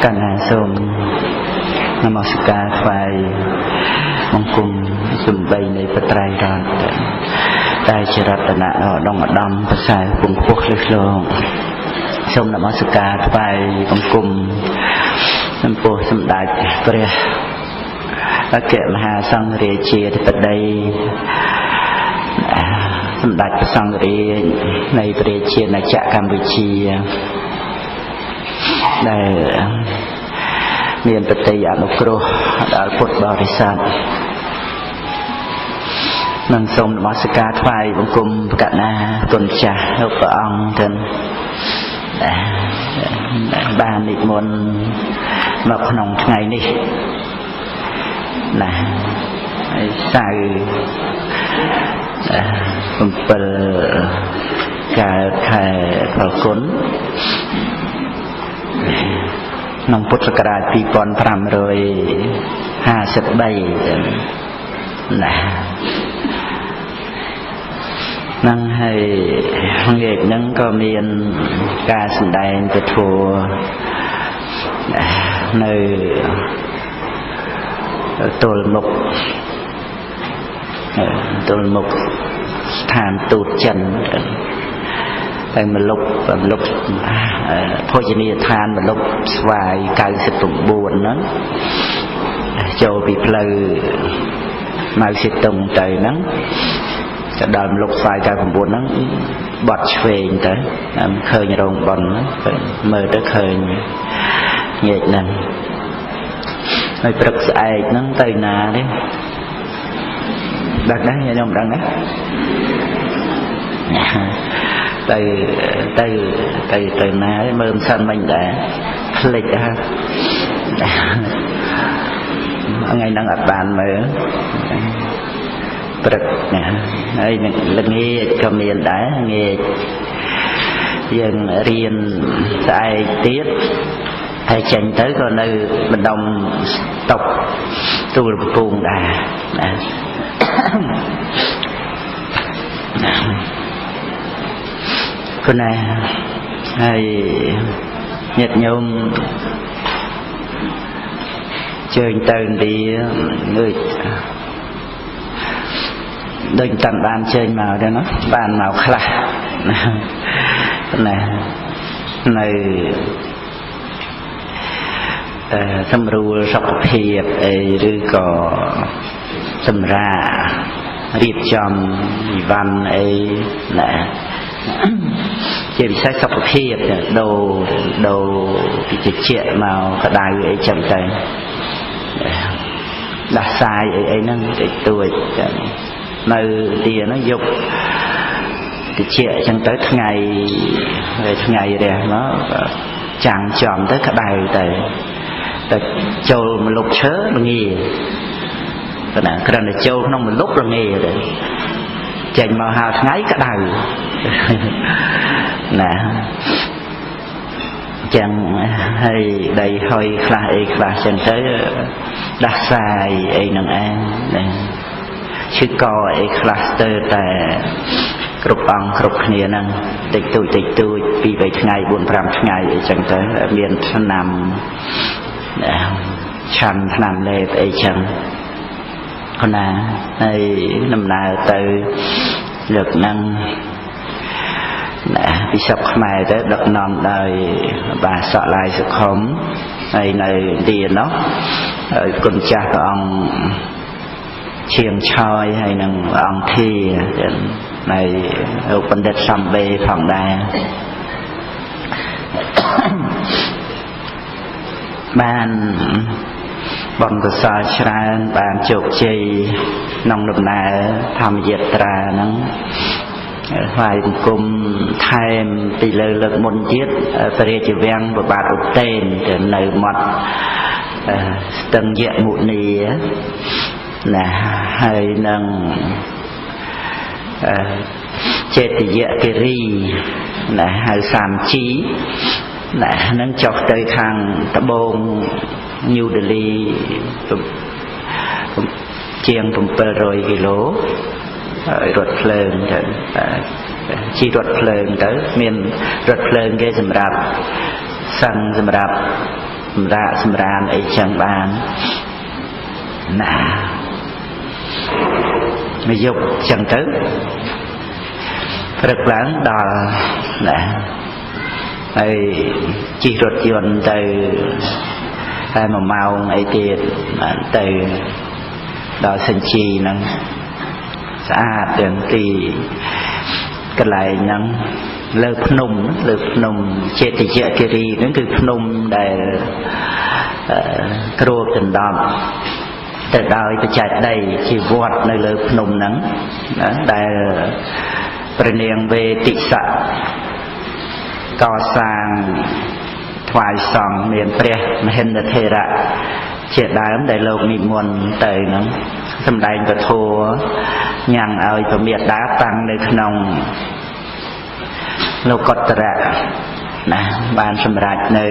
กันหาสมนมัสการไฟมงกุฎสุ่มใบในปไตรรัตน์ได้จรัตนะดองดำภาษาปุ่งพวกเล็กลงสมนมัสการไฟมงกุฎสัมโพสัมดัยเปรียและเกศมหาสังเรียเชียที่ปไดสัมดัยสังเรียในเปรียเชียในจักรกัมพูชีได้เมียนปฏิญาณุกรุดาลพุทธบริษัทนังทรงนมัสการไฟบังคุมกะนาตนจ่าลูกพระองค์ท่านบ้านนิมนต์มาขนมไงนี่นะใส่ผมเปิดการแข่พระคุณน้องพุทธศักราชปีก่อน550ใบนะนั่งให้ห้องเอกนั้นก็มีการแสดงไปทัวร์ในตัวมุกสถานตูดจันทร์แต่มันลุกพอจะนี่ทานมันลุกสวายกายสิตุ่มบุญนั้นโจปีเพลย์มาสิตุ่มใจนั้นจะเดินลุกสวายกายบุญนั้นบอดเฟงแต่เคยโรงบอลนั้นเมื่อได้เคยเหยียดนั้นไม่ปรึกษาเอกนั้นเตยนาดิดักนะอย่ายอมดังนะtừ ná mơm sân mình đã lịch ha ngày đang ở bàn mà bật nè đây là nghe cầm miền đá nghe dân riêng tại tiết hay tranh tới còn nơi mình đồng tộc tu là cùng đàคนnàyให้nhiệt nhôm chơi tên đi người đừng tận bàn chơi màu đây nó bàn màu khla này này thâm ru sọc hiệp rồi có thâm ra riệp chom văn nè chỉ bị sai sọc hiệp đầu bị chệ màu cả đài ấy chậm tay đặt sai ấy nó cái tuổi nơi thì nó dục thì chệ chẳng tới ngày đây nó chẳng chọn tới cả đài tại châu một lúc chớ mà nghề cái này châu nó một lúc là nghề đấy chành màu hào ngày cả đài nè chẳng hay đây hơi khla chẳng tới đặt sai ấy nâng an chứ co ấy cluster tại group bằng group kia nâng tịch tôi vì vậy ngày 4-5 ngày chẳng tới miền nằm chăn nằm lệ ấy chẳng con à này năm nào từ lực năng bị sập mày tới đợt non đời bà sợ lại sự khóm này tiền nó con cha của ông chiềng choi hay năng ông thi này ở bên đất sầm bê phòng đa ban bọn của sa chran ban chụp chi nông đầm nà tham diệt tra nó phải cùng thêm tỷ lệ lực môn chiết về chỉ vang và bạt ốc tên để nơi mặt từng diện một nì là hay năng chết thì diện cái ri là hay sàm chí là nâng chọc tới thằng ta bông New Delhi chiêng tụm bờ rồi cái lỗรถเพลิงชีรถเพลิงtới miền รถเพลิงcáiสำหรับสั่งสำหรับ សម្រានអីចឹងបានណាមកយកចឹងទៅព្រឹកឡើងដល់ណាហើយជិះរថយន្តទៅតែ1ម៉ោងអីទៀតទៅដល់សិញ្ជីហ្នឹងស្អាតទាំងទីកន្លែងហ្នឹងលើភ្នំចេតិយគិរីហ្នឹងគឺភ្នំដែលគ្របដណ្ដប់ទៅដោយបច្ចេកដីជាវត្តនៅលើភ្នំហ្នឹងដែលព្រះនាងវេទិសៈកសាងថ្វាយសង្ឃមានព្រះមហិន្ទថេរៈជាដើមដែលលោកនិមន្តទៅហ្នឹងសម្ដែងពធញ៉ាំងឲ្យពមេដាតាំងនៅក្នុងលោកុត្តរៈណាបានសម្រេចនៅ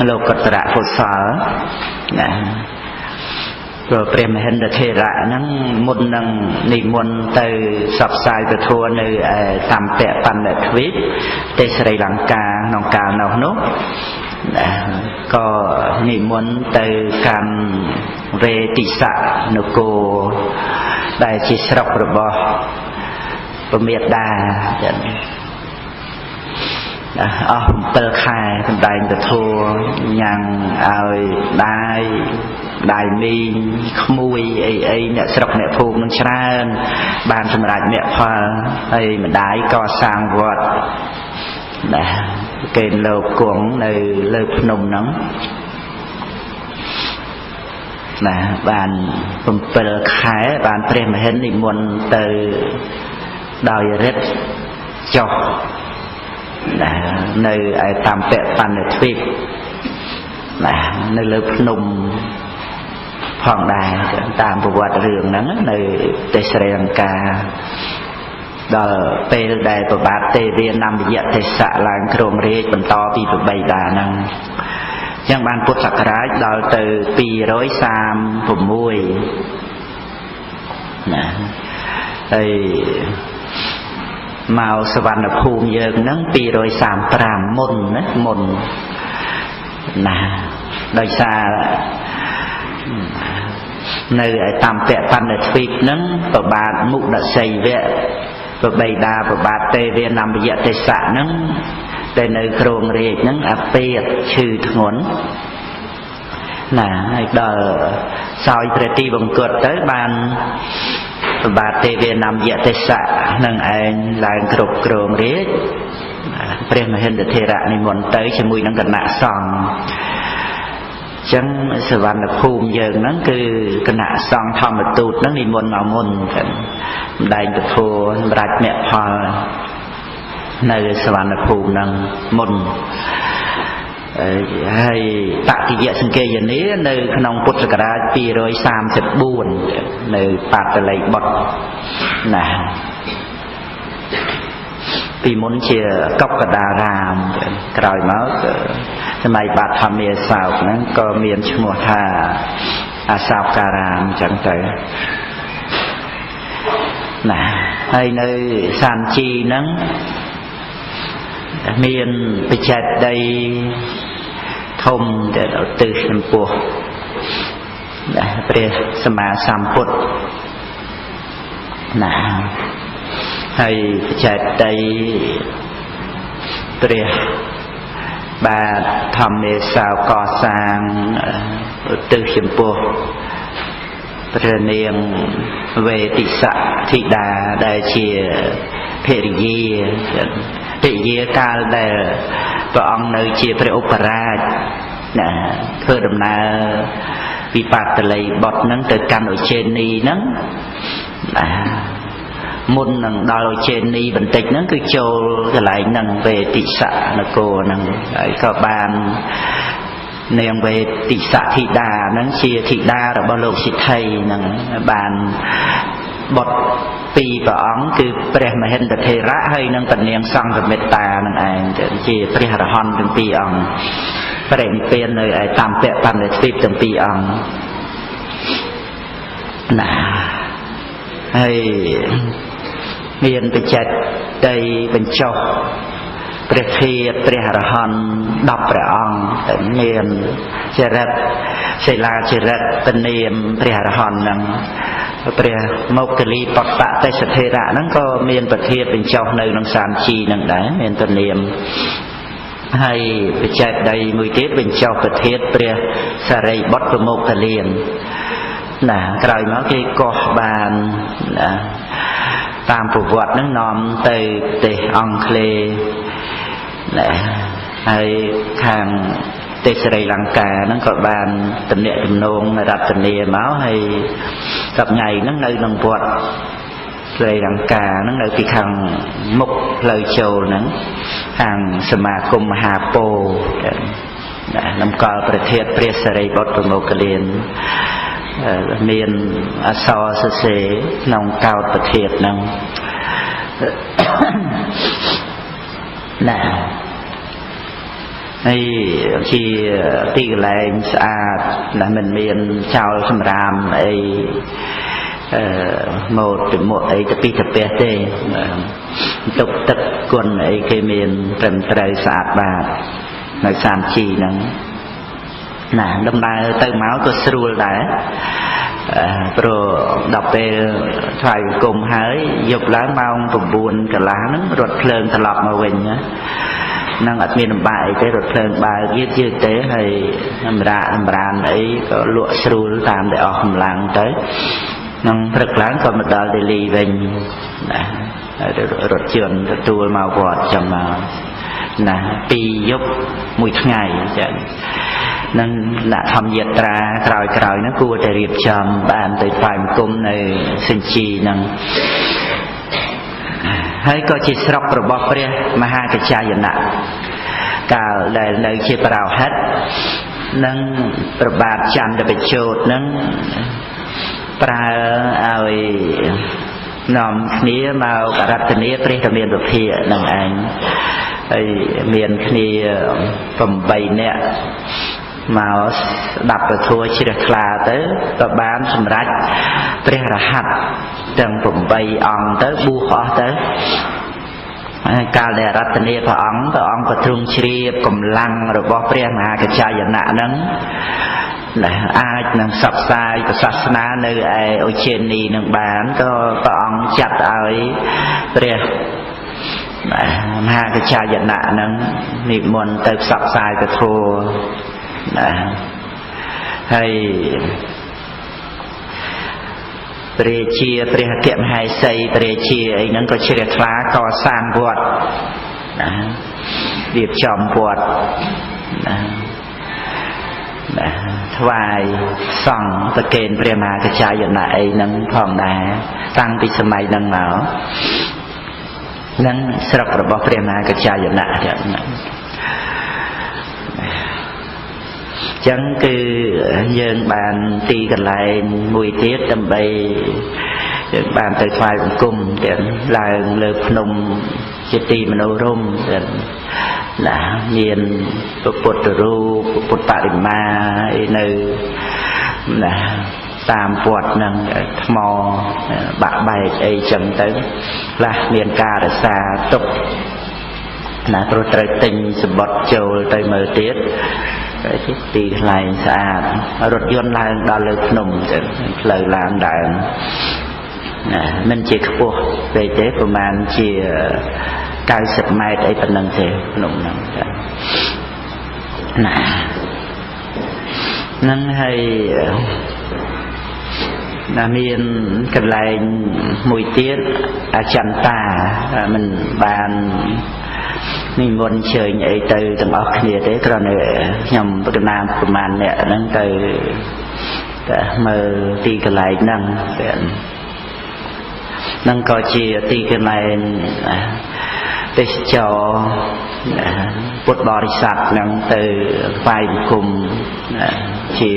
លោកុត្តរៈកុសលណាព្រោះព្រះមហិន្ទថេរៈហ្នឹងមុននឹងនិមន្តទៅសព្វផ្សាយពធនៅតាមពៈបណ្ឌិតទ្វីបទេស្រីលង្កាក្នុងកាលនោះក៏និមន្តទៅកាន់វេទិសៈនគរដែលជាស្រុករបស់ពមេដាចឹងអស់7ខែសម្ដែងពធញ៉ាំងឲ្យដាយមីងក្មួយអីអ្នកស្រុកអ្នកភូមិនឹងច្រើនបានសម្រេចមគ្គផលហើយម្ដាយក៏សាងវត្តណាគេលោកគង់នៅលើភ្នំហ្នឹងណាបាន7ខែបានព្រះមហិន្ទនិមន្តទៅដោយរិទ្ធចុះណានៅឯតាមពៈបណ្ឌិតទ្វីបណានៅលើភ្នំផងដែរតាមប្រវត្តិរឿងហ្នឹងនៅទេសស្រីលង្កាដល់ពេលដែលប្របាទទេវាណាំយៈទេសៈឡើងគ្រងរាជបន្តពីប្របីតាហ្នឹងអញ្ចឹងបានពុទ្ធសករាជដល់ទៅ236ណាហើយមកសវណ្ណភូមិយើងហ្នឹង235មុនណាមុនណាដោយសារនៅឯតាមពៈបណ្ឌិតទ្វីបហ្នឹងប្របាទមុដសីវៈប្របីតាប្របាទទេវាណាំយៈទេសៈហ្នឹងតែនៅគ្រងរាជហ្នឹងអាពេតឈឺធ្ងន់ណាហើយដល់សោយព្រះទីបង្គត់ទៅបានប្របាទទេវាណាំយៈទេសៈនឹងឯងឡើងគ្រប់គ្រងរាជព្រះមហិន្ទថេរៈនិមន្តទៅជាមួយនឹងគណៈសង្ឃចឹងសវណ្ណភូមិយើងហ្នឹងគឺគណៈសង្ឃធម្មទូតហ្នឹងនិមន្តមកមុនចឹងម្ដែងពធសម្រាប់មគ្គផលនៅសវណ្ណភូមិហ្នឹងមុនហើយបតិយសង្កេយនានៅក្នុងពុទ្ធសករាជ234នៅបាតលីបុត្រណាពីមុនជាកុកដារាមក្រោយមកសម័យបាធម្មាសោកហ្នឹងក៏មានឈ្មោះថាអាសោការាមចឹងទៅណាហើយនៅសានជីហ្នឹងមានបច្ចេកដីធំដែលឧទ្ទិសចំពោះព្រះសម្មាសម្ពុទ្ធណាហើយបច្ចេកដីព្រះបាទធម្មេសោកសាងឧទ្ទិសចំពោះព្រះនាងវេទិសៈធីតាដែលជាភរិយាកាលដែលព្រះអង្គនៅជាព្រះឧបរាជណាធ្វើដំណើរពីបាតលីបុត្រហ្នឹងទៅកាន់ឧចេនីហ្នឹងណាមុននឹងដល់ឧចេនីបន្តិចហ្នឹងគឺចូលកន្លែងហ្នឹងវេទិសៈនគរហ្នឹងហើយក៏បាននាងវេទិសៈធីតាហ្នឹងជាធីតារបស់លោកសិទ្ធិហ្នឹងបានបុត្រពីរព្រះអង្គគឺព្រះមហិន្ទថេរៈហើយនិងព្រះនាងសង្ឃមេត្តានឹងឯងជាព្រះអរហន្តទាំងពីរអង្គបរិនិព្វាននៅឯតាមពៈបណ្ឌិតទ្វីបទាំងពីរអង្គណាហើយមានបច្ចេកដីបញ្ចុះ ព្រះធាតុព្រះអរហន្ត10ព្រះអង្គតែមានចរិតសិលាចរិតពនាមព្រះអរហន្តហ្នឹងព្រះមោគលីបតៈទេសធេរៈហ្នឹងក៏មានប្រធានបញ្ចុះនៅក្នុងសានជីហ្នឹងដែរមានពនាមហើយបច្ចេកដីមួយទៀតបញ្ចុះប្រធានព្រះសារីបុត្រប្រមោគលានណាក្រោយមកគេកោះបានណាតាមប្រវត្តិហ្នឹងនាំទៅប្រទេសអង់គ្លេសណាហើយខាងប្រទេសស្រីលង្កាហ្នឹងក៏បានតំណាក់តំណងរតនាមកហើយសប្តាហ៍ហ្នឹងនៅក្នុងវត្តស្រីលង្កាហ្នឹងនៅពីខាងមុខផ្លូវចូលហ្នឹងខាងសមាគមមហាពោធិណានំកល់ប្រធានព្រះសារីបុត្រប្រមោគលានមានអក្សរសរសេរក្នុងកោតប្រធានហ្នឹងណាហើយជាទីកន្លែងស្អាតណាមិនមានចោលសម្រាមអីម៉ូតទៅមកអីទៅពីទៅផ្ទះទេទុកទឹកគុណអីគេមានត្រឹមត្រូវស្អាតបាតនៅសានជីហ្នឹងណាដំណើរទៅមកក៏ស្រួលដែរព្រោះដល់ពេលថ្វាយបង្គំហើយយប់ឡើងម៉ោង9 កន្លះហ្នឹងរថភ្លើងត្រឡប់មកវិញណានឹងអត់មានលំបាកអីទេរថភ្លើងបើកយឺតទេហើយសម្រានអីក៏លក់ស្រួលតាមដែលអស់កម្លាំងទៅនឹងព្រឹកឡើងក៏មកដល់ដេលីវិញណារថយន្តទទួលមកវត្តចាំមកណា2យប់1ថ្ងៃចឹងនឹងដាក់ធម្មយាត្រាក្រោយហ្នឹងគួរតែរៀបចំបានទៅថ្វាយបង្គំនៅសិញ្ជីហ្នឹងហើយក៏ជាស្រុករបស់ព្រះមហាកច្ចាយណៈកាលដែលនៅជាបរោហិតនឹងប្របាទចន្ទបជោតនឹងប្រើឲ្យនាំគ្នាមករតនាព្រះរាមាវិភានឹងឯងហើយមានគ្នា8នាក់មកស្ដាប់ពធជ្រះថ្លាទៅក៏បានសម្រេចព្រះរហ័តទាំង8អង្គទៅបួសអស់ទៅកាលដែលរតនាព្រះអង្គក៏ទ្រង់ជ្រាបកម្លាំងរបស់ព្រះមហាកច្ចាយណៈហ្នឹងអាចនឹងផ្សព្វផ្សាយសាសនានៅឯអូជេនីនឹងបានក៏ព្រះអង្គចាត់ឲ្យព្រះមហាកច្ចាយណៈហ្នឹងនិមន្តទៅផ្សព្វផ្សាយពធណាហើយព្រះជាព្រះអគ្គមហេសីព្រះជាអីហ្នឹងក៏ជ្រះថ្លាកសាងវត្តណារៀបចំវត្តណាថ្វាយសង្ឃប្រគេនព្រះមហាកច្ចាយណៈអីហ្នឹងផងដែរតាំងពីសម័យហ្នឹងមកហ្នឹងស្រុករបស់ព្រះមហាកច្ចាយណៈចឹងគឺយើងបានទីកន្លែងមួយទៀតដើម្បីយើងបានទៅថ្វាយបង្គំទាំងឡើងលើភ្នំជាទីមនោរម្យទាំងណាមានពុទ្ធរូបពុទ្ធបរិមានៅណាតាមវត្តនឹងថ្មបាក់បែកអីចឹងទៅខ្លះមានការរក្សាទុកណាព្រោះត្រូវទិញសម្បត្តិចូលទៅមើលទៀតទីកន្លែងស្អាតរថយន្តឡើងដល់លើភ្នំទៅផ្លូវឡើងដែរណាមិនជាខ្ពស់ពេកទេប្រហែលជា90 ម៉ែត្រអីប៉ុណ្ណឹងទេភ្នំហ្នឹងណាហ្នឹងហើយណាមានកន្លែងមួយទៀតអចិន្តាមិនបាននិមន្តជើញអីទៅទាំងអស់គ្នាទេគ្រាន់តែខ្ញុំប្រកាសប្រមាណអ្នកហ្នឹងទៅមើលទីកន្លែងហ្នឹងក៏ជាទីកន្លែងទេសចរពុទ្ធបរិស័ទហ្នឹងទៅថ្វាយបង្គំជា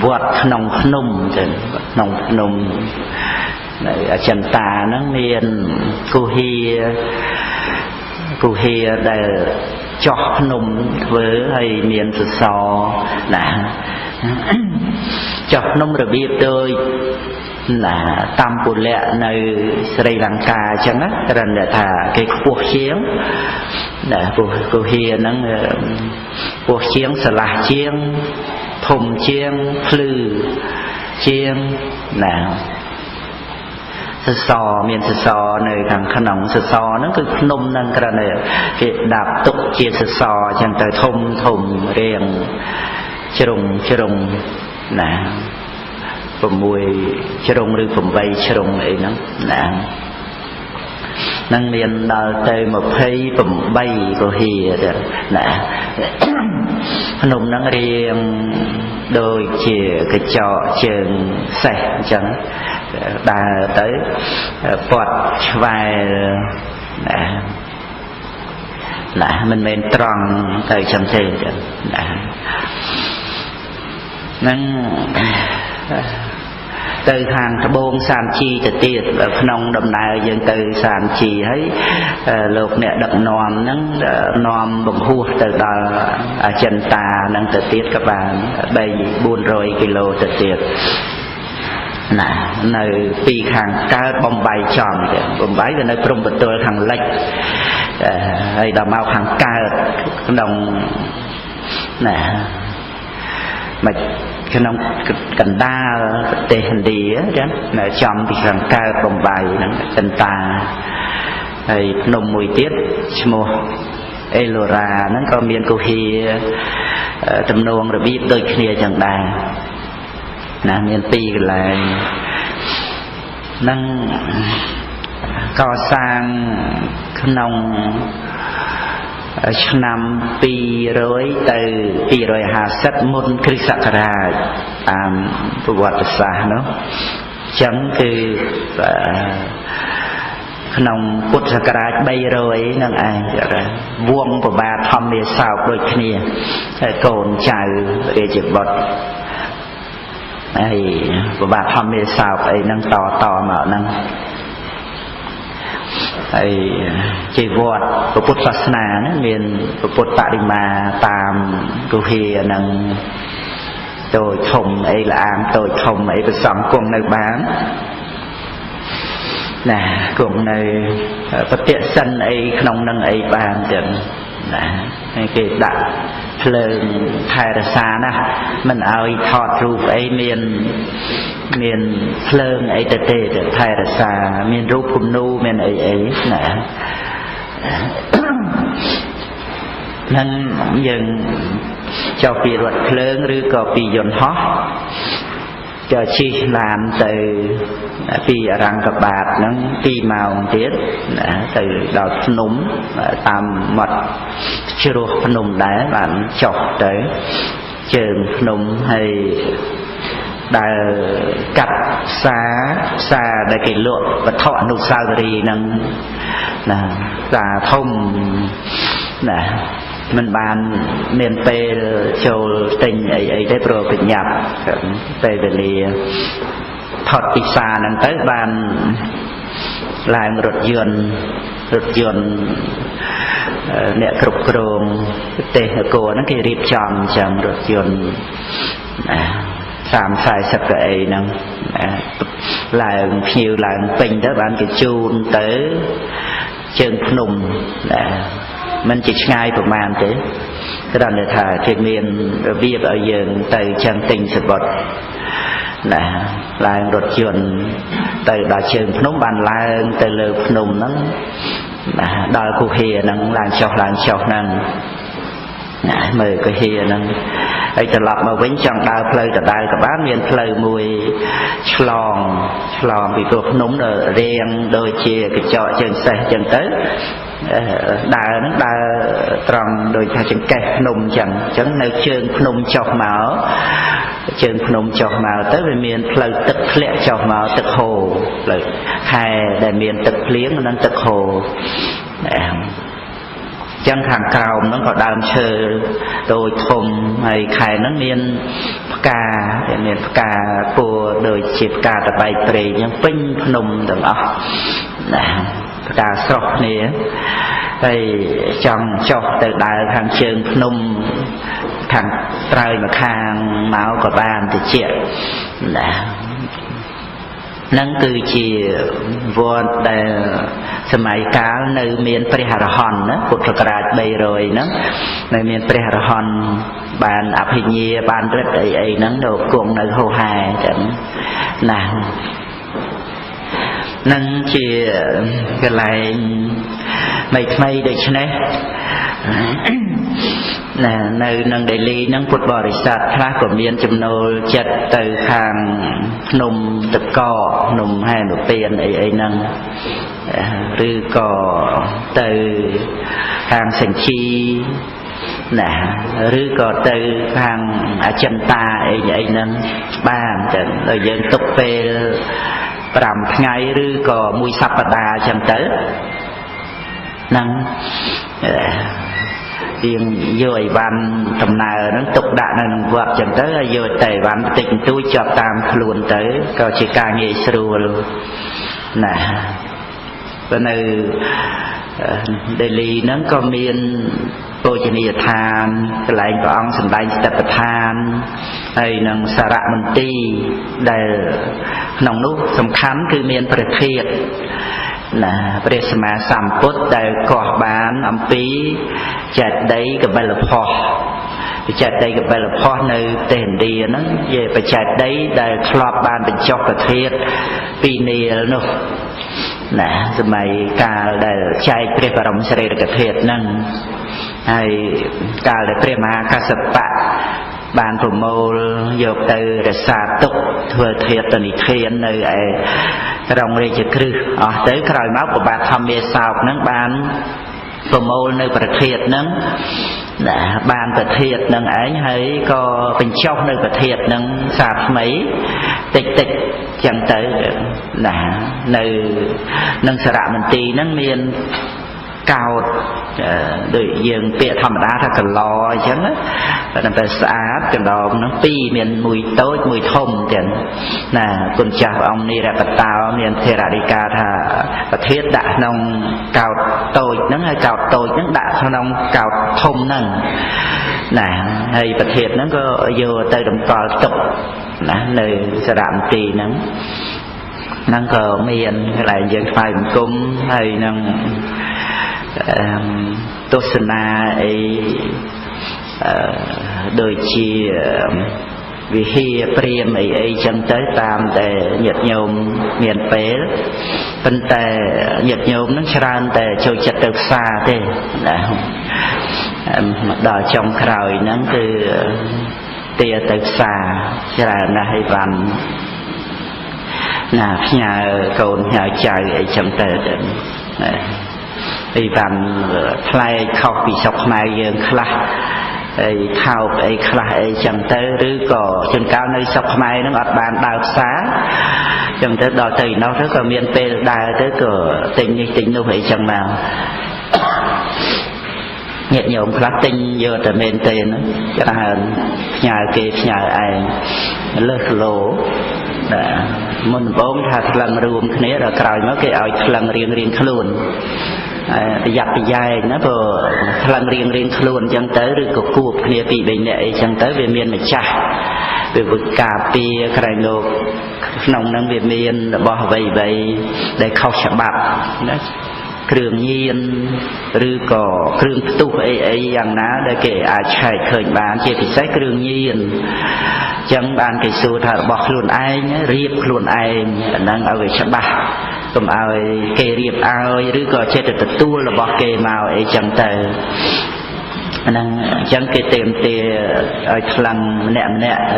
វត្តក្នុងភ្នំទៅក្នុងភ្នំនៅអចិន្តាហ្នឹងមានគុហាដែលចោះភ្នំធ្វើហើយមានសសរណា chọc nông rồi biết đôi là tam bồ lẹ nơi Sri Lanka chẳng á rằng là thà cái cuộc chiến là cuộc hiền nó cuộc chiến sờ là chiến thùng chiến lư chiến nào sò miền sò nơi thằng khăn nòng sò nó cứ nôm năng cái này cái đạp tục chia sò chẳng tới thùng riêng chừng nèผมมวยชรงหรือผมใบชรงไอ้นั่นนะนั่งเรียนดาวเตยมาเพย์ผมใบก็เฮียเด้อนะขนมนั่งเรียงโดยเชี่ยกระเจาะเชิงใส่จังดาเตยปอดชวายนะมันเป็นตรองเตยจังเตยจังนะนั่งtừ hàng ta bôn sàn chi từ tiệt ở nông đầm đài dân từ sàn chi ấy lục nè đậm nòm nắng nòm bồng hua từ đó chân ta nắng từ tiệt các bạn đây 400 kg từ tiệt nè nơi pi hàng cá bom bay tròn bom bay về nơi prom bật tôi hàng lệch đây đào mau hàng cá đồng nè mà cái nông cần đa tê hình đi á chứ là chọn thì càng cao bồng bài nó cần ta hay nông mùi tiết mua elora nó có miền cô hi tầm nuông rồi biết đôi kia chẳng đà là miền tì là năng co sang nông năm pi rồi từ pi rồi hà sát môn krisakaraประวัติศาสตร์เนาะจังคือขนมพุทธศักราชใบรอยนั่นเองวงประบาทอมเมียสาวโดยขี้โกนใจเอจิบดไอ้ประบาทอมเมียสาวไอ้นั่งต่อมานั่งไอ้จีวรพระพุทธศาสนาเนี่ยเรียนพระพุทธปฏิมาตามกุเฮียนังโดยชมไอ้ละอามโดยชมไอ้ประสองกวงในบ้านน่ะกวงในประเทศสันไอ้ขนมนังไอ้บ้านเดินน่ะไอ้เกดักเพลิงไทยรัสานะมันเอาทอดรูปไอ้เมียนเพลิงไอ้เตะไทยรัสาเมียนรูปภูมินูเมียนไอ้น่ะนั่นยังเจ้าปีรถเพลิงหรือก็ปียนต์ฮอเจ้าชีลานtừปีรังกับบาทนั้นปีมาองเทียนtừดอกขนมตามหมดชิโร่ขนมได้บ้านจบtớiเชิงขนมให้ได้กัดซาได้กินลวกวัตถุอนุสาวรีย์นั้นนะตาท่มนะมันบานเมียนเปโจติงไอ้ได้โปรเป็นหยับเปเวลีทอดปิซานั้นtớiบานลายรถยนต์เนี่ยกรุบกรองเตะโกนั่นคือรีบจอมจังรถยนต์3 สายสักไอ้นั่งลายผิวลายเป็นtớiบานcáiจูนtớiเชิงพนมมันจะง่ายประมาณนี้ก็ดันเลยถ่ายที่เมียนระเบียบเอาเยิงไต่จังติงสบดนะลายรถยนต์ไต่ดาวเชิงพนมบานลายไต่เลือพนมนั้นนะดาวคูเฮียนั้นลายชอกนั้นนะเมื่อก็เฮียนั้นไอ้จะหลับมาวิ่งจังดาวเพลย์แต่ดาวกับบ้านเมียนเพลย์มวยฉลองปีตัวพนมเรียงโดยเชียร์กระเจาะเชิงใส่เชิงเต้đà nó đà tròn đôi cha chân cây nôm chẳng nơi chân nôm chọc máu chân nôm chọc máu tới về miền lời tật lẹ chọc máu tật hồ lời hai để miền tật liếng nó tật hồ chẳng hàng cao nó có đàm sơ đôi thùng hay khai nó miền ca của đôi chịp ca tập bài trì nhưng pinh nôm được đóกาสอกเนี่ยไปจังจอกแต่ได้ทางเชิงพนมไท ខាងត្រើយមកខាងមកក៏បានទៅជាណានឹងគឺជាវត្តដែលសម័យកាលនៅមានព្រះអរហន្តណាពុទ្ធសករាជ300ហ្នឹងនៅមានព្រះអរហន្តបានអភិញ្ញាបានរិទ្ធអីហ្នឹងទៅគង់នៅហោហែចឹងណានឹងជាកន្លែងថ្មីដូច្នេះណានៅនឹងដេលីហ្នឹងពុទ្ធបរិស័ទខ្លះក៏មានចំណូលចិត្តទៅខាងភ្នំតកភ្នំហែនពៀនអីហ្នឹងឬក៏ទៅខាងសិញ្ជីណាឬក៏ទៅខាងអចិន្តាអីហ្នឹងបានចឹងដល់យើងទុកពេល5ថ្ងៃឬក៏មួយសប្តាហ៍ចឹងទៅហ្នឹងយើងយកអីវ៉ាន់ដំណើរហ្នឹងទុកដាក់នៅក្នុងវត្តចឹងទៅហើយយកតែអីវ៉ាន់បន្តិចបន្តួចជាប់តាមខ្លួនទៅក៏ជាការងាយស្រួលណាបើនៅដេលីហ្នឹងក៏មានពោជនីយដ្ឋានកន្លែងព្រះអង្គសម្ដែងស្ដេចប្រធានហើយនឹងសារមន្ទីរដែលក្នុងនោះសំខាន់គឺមានព្រះធាតុណាព្រះសម្មាសម្ពុទ្ធដែលកោះបានអំពីចេតិយកបិលផុសចេតិយកបិលផុសនៅប្រទេសឥណ្ឌាហ្នឹងជាបច្ចេតិដែលធ្លាប់បានបញ្ចុះប្រធានពីនីលនោះណាសម័យកាលដែលចែកព្រះបរមសារីរិកធាតុហ្នឹងហើយកាលដែលព្រះមហាកស្សបៈបានប្រមូលយកទៅរក្សាទុកធ្វើធាតុនិធាននៅឯក្រុងរាជក្រឹសអស់ទៅក្រោយមកព្រះបាទធម្មាសោកហ្នឹងបានប្រមូលនៅប្រធាតុហ្នឹងណាបានប្រធាតុហ្នឹងឯងហើយក៏បញ្ចុះនៅប្រធាតុហ្នឹងសាថ្មីតិចចឹងទៅណានៅនឹងសារមន្ទីរហ្នឹងមានកោតដូចយើងពាក្យធម្មតាថាកឡអញ្ចឹងតែតែស្អាតកណ្ដងហ្នឹងពីរមានមួយតូចមួយធំចឹងណាគុណចាស់ព្រះអង្គនិរកតោមានធររិកាថាប្រធានដាក់ក្នុងកោតតូចហ្នឹងហើយកោតតូចហ្នឹងដាក់ក្នុងកោតធំហ្នឹងណាហើយប្រធានហ្នឹងក៏យកទៅតម្កល់ទុកណានៅសារមន្ទីរហ្នឹងហ្នឹងក៏មានកន្លែងយើងថ្វាយបង្គំហើយនឹងទស្សនាអីដូចជាវិហារព្រាហ្មណ៍អីចឹងទៅតាមតែញាតិញោមមានពេលប៉ុន្តែញាតិញោមនឹងច្រើនតែចូលចិត្តទៅផ្សារទេណាមកដល់ចុងក្រោយហ្នឹងគឺទាទៅផ្សារច្រើនណាស់ហើយបានណាផ្ញើកូនផ្ញើចៅអីចឹងទៅណាពីបានផ្លែខុសពីស្រុកខ្មែរយើងខ្លះអីថោកអីខ្លះអីចឹងទៅឬក៏ជួនកាលនៅស្រុកខ្មែរហ្នឹងអត់បានដើរផ្សារចឹងទៅដល់ទៅនោះទៅក៏មានពេលដើរទៅក៏ទិញនេះទិញនោះអីចឹងមកញាតិញោមខ្លះទិញយកតែមែនទេហ្នឹងច្រើនផ្ញើគេផ្ញើឯងលើសគីឡូបាទមុនដំបូងថាថ្លឹងរួមគ្នាដល់ក្រោយមកគេឲ្យថ្លឹងរៀងខ្លួនប្រយ័ត្នប្រយែងណាព្រោះថ្លឹងរៀងខ្លួនអញ្ចឹងទៅឬក៏គួបគ្នាពីរបីនាក់អីចឹងទៅវាមានម្ចាស់វាវិការពារក្រែងលោកក្នុងហ្នឹងវាមានរបស់អ្វីដែលខុសច្បាប់ណាគ្រឿងញៀនឬក៏គ្រឿងផ្ទុះអីយ៉ាងណាដែលគេអាចឆែកឃើញបានជាពិសេសគ្រឿងញៀនចឹងបានគេសួរថារបស់ខ្លួនឯងរៀបខ្លួនឯងអាហ្នឹងឲ្យវាច្បាស់កុំឲ្យគេរៀបឲ្យឬក៏ចេះតែទទួលរបស់គេមកអីចឹងទៅហ្នឹងអញ្ចឹងគេទេមទាឲ្យថ្លឹងម្នាក់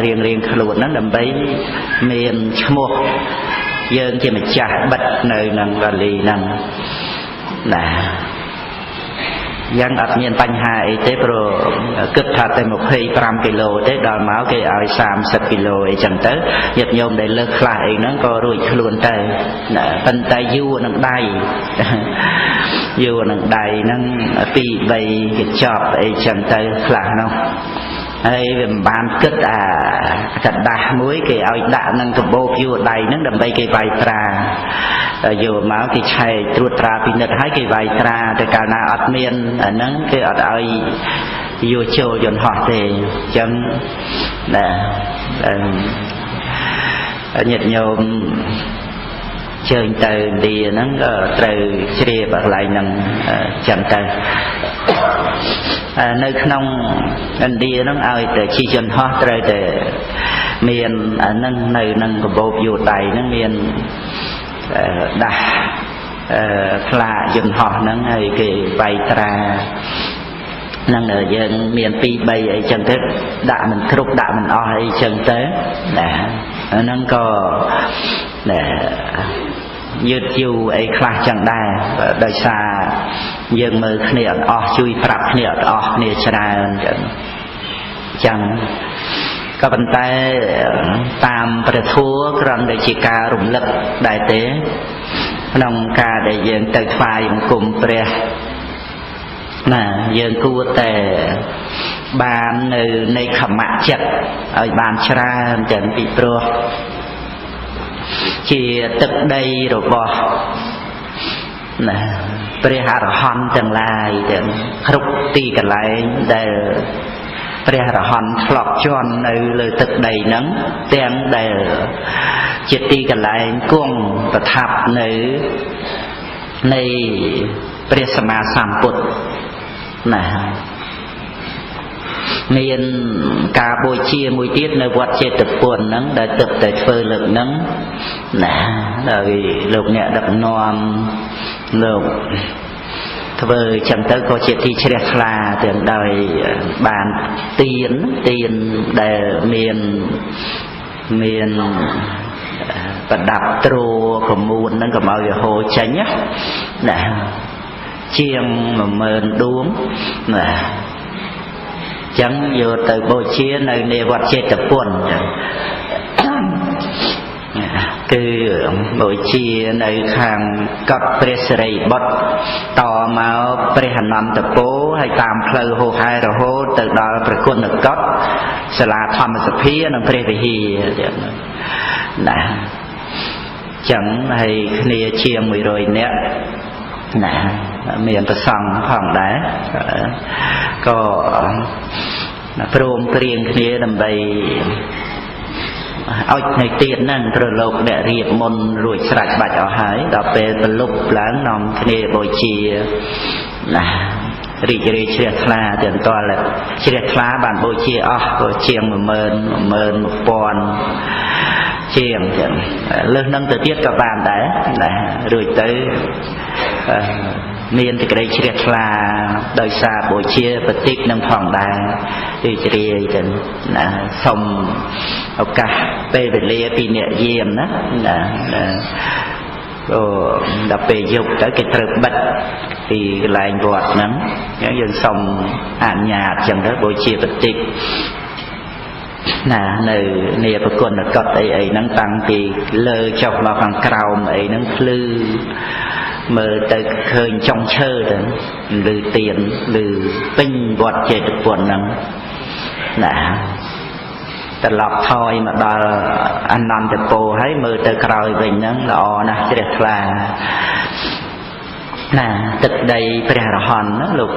រៀងខ្លួនហ្នឹងដើម្បីមានឈ្មោះយើងជាម្ចាស់បិទនៅនឹងបាលីហ្នឹងណាយ៉ាងអត់មានបញ្ហាអីទេព្រោះគិតថាតែ25គីឡូទេដល់មកគេឲ្យ30គីឡូអីចឹងទៅញាតិញោមដែលលើសខ្លះអីហ្នឹងក៏រួចខ្លួនទៅប៉ុន្តែយូរនឹងដៃហ្នឹង2-3កញ្ចប់អីចឹងទៅខ្លះនោះហើយវាមិនបានគិតកដាស់មួយគេឲ្យដាក់នឹងកាបូបយួរដៃហ្នឹងដើម្បីគេវាយត្រាយកមកគេឆែកត្រួតត្រាពិនិត្យឲ្យគេវាយត្រាតែកាលណាអត់មានអាហ្នឹងគេអត់ឲ្យ vô châu dồn họ thì chân là nhiệt nhôm chơi từ đi nó từ chia bạc lại nâng chẳng từ nơi nông anh đi nó ai từ chi dồn họ rồi từ miền nâng nơi nâng của bộ vô tay nó miền đã là dồn họ nó hay cái bay tra năng ở dân miền pi bay ấy chân thế đã mình thúc đã mình oi chân thế nè năng có để dứt chiu ấy khai chẳng đa đời xa dân mơ khniệt chui phạt khniệt khniệt chả chẳng có bàn tay tamประทัวกรรมได้จิการรุ่มลึกได้เตะนองกาได้ยังเตะไฟของกลุ่มเปรียน่ะยังกูแต่บานในขมะจัดไอ้บานชราจันปีโปรเจียตึกได้หรือบ่น่ะเปรียหาระหันจังไรเดี๋ยวครุกตีกันไรได้เปรียหาระหันหลอกจวนในเลยตึกใดนั้นเตียงได้จิตตีกันไรกุ้งประทับในเปรียสมาสามปุตน่ะมีนกาโบเชียมวยติดในวัดเจตปวนนั้นได้ตึกแต่เฟอร์เลิกนั้นน่ะเลยลูกเนี่ยดักนอมลูกทว่าจังเตอร์ก็เจติเชลคลาเตือนได้บานเตียนได้เมียนประดับตรูขมูลนั้นก็มาอยู่โฮชัยเนี่ยน่ะเชียงมาเมินดวงน่ะจังอยู่แต่โบเชียในวัดเจตปวนคือโบเชียในข้างกัดเปรสไรบดต่อมาเปรหันนำตะโปให้ตามเพลโฮไฮระโฮตึกดาวประกุนกัดสลาธรรมสเพียนเปรตฮีน่ะจังให้เนียเชียงมือรอยเนี้ยน่ะมีอันตรสังผ่องได้ก็พระองค์เรียงเนียดำไปเอาในเตียนนั่นตระโลกเนี่ยเรียบมนรวยสลายบาดเอาหายดอกเป็นบรรลุล้างนอมเนียโบเชียน่ะรีเเชียคลาเดินตัวแหละเชียคลาบานโบเชียโบเชียงเมินปอนเชียงเรื่องนั่งตัวเตี้ยกับบานได้น่ะรวยtới miền thì cái đây là đời xa buổi chia vật tích nâng phòng đà thì chỉ là xong ok về lìa thì nhẹ diêm đó là về dục tới cái trượt bật thì lại vọt nắng những dân xong ảnh nhà chẳng đó buổi chia vật tích là nơi nè bậc quân là cọt ấy nắng tăng thì lơ chọc vào khoảng cầu ấy nắng lư mơ tới khơi trong chơi đó lư tiền lư tinh vọt chơi được buồn nắng nèแต่หลอกทอยมาดออันนอนแต่โปให้มือเตะกรอยไปนั่งหล่อนะเด็ดลาน่ะตึกใดเปรี้ยหอนนะลูก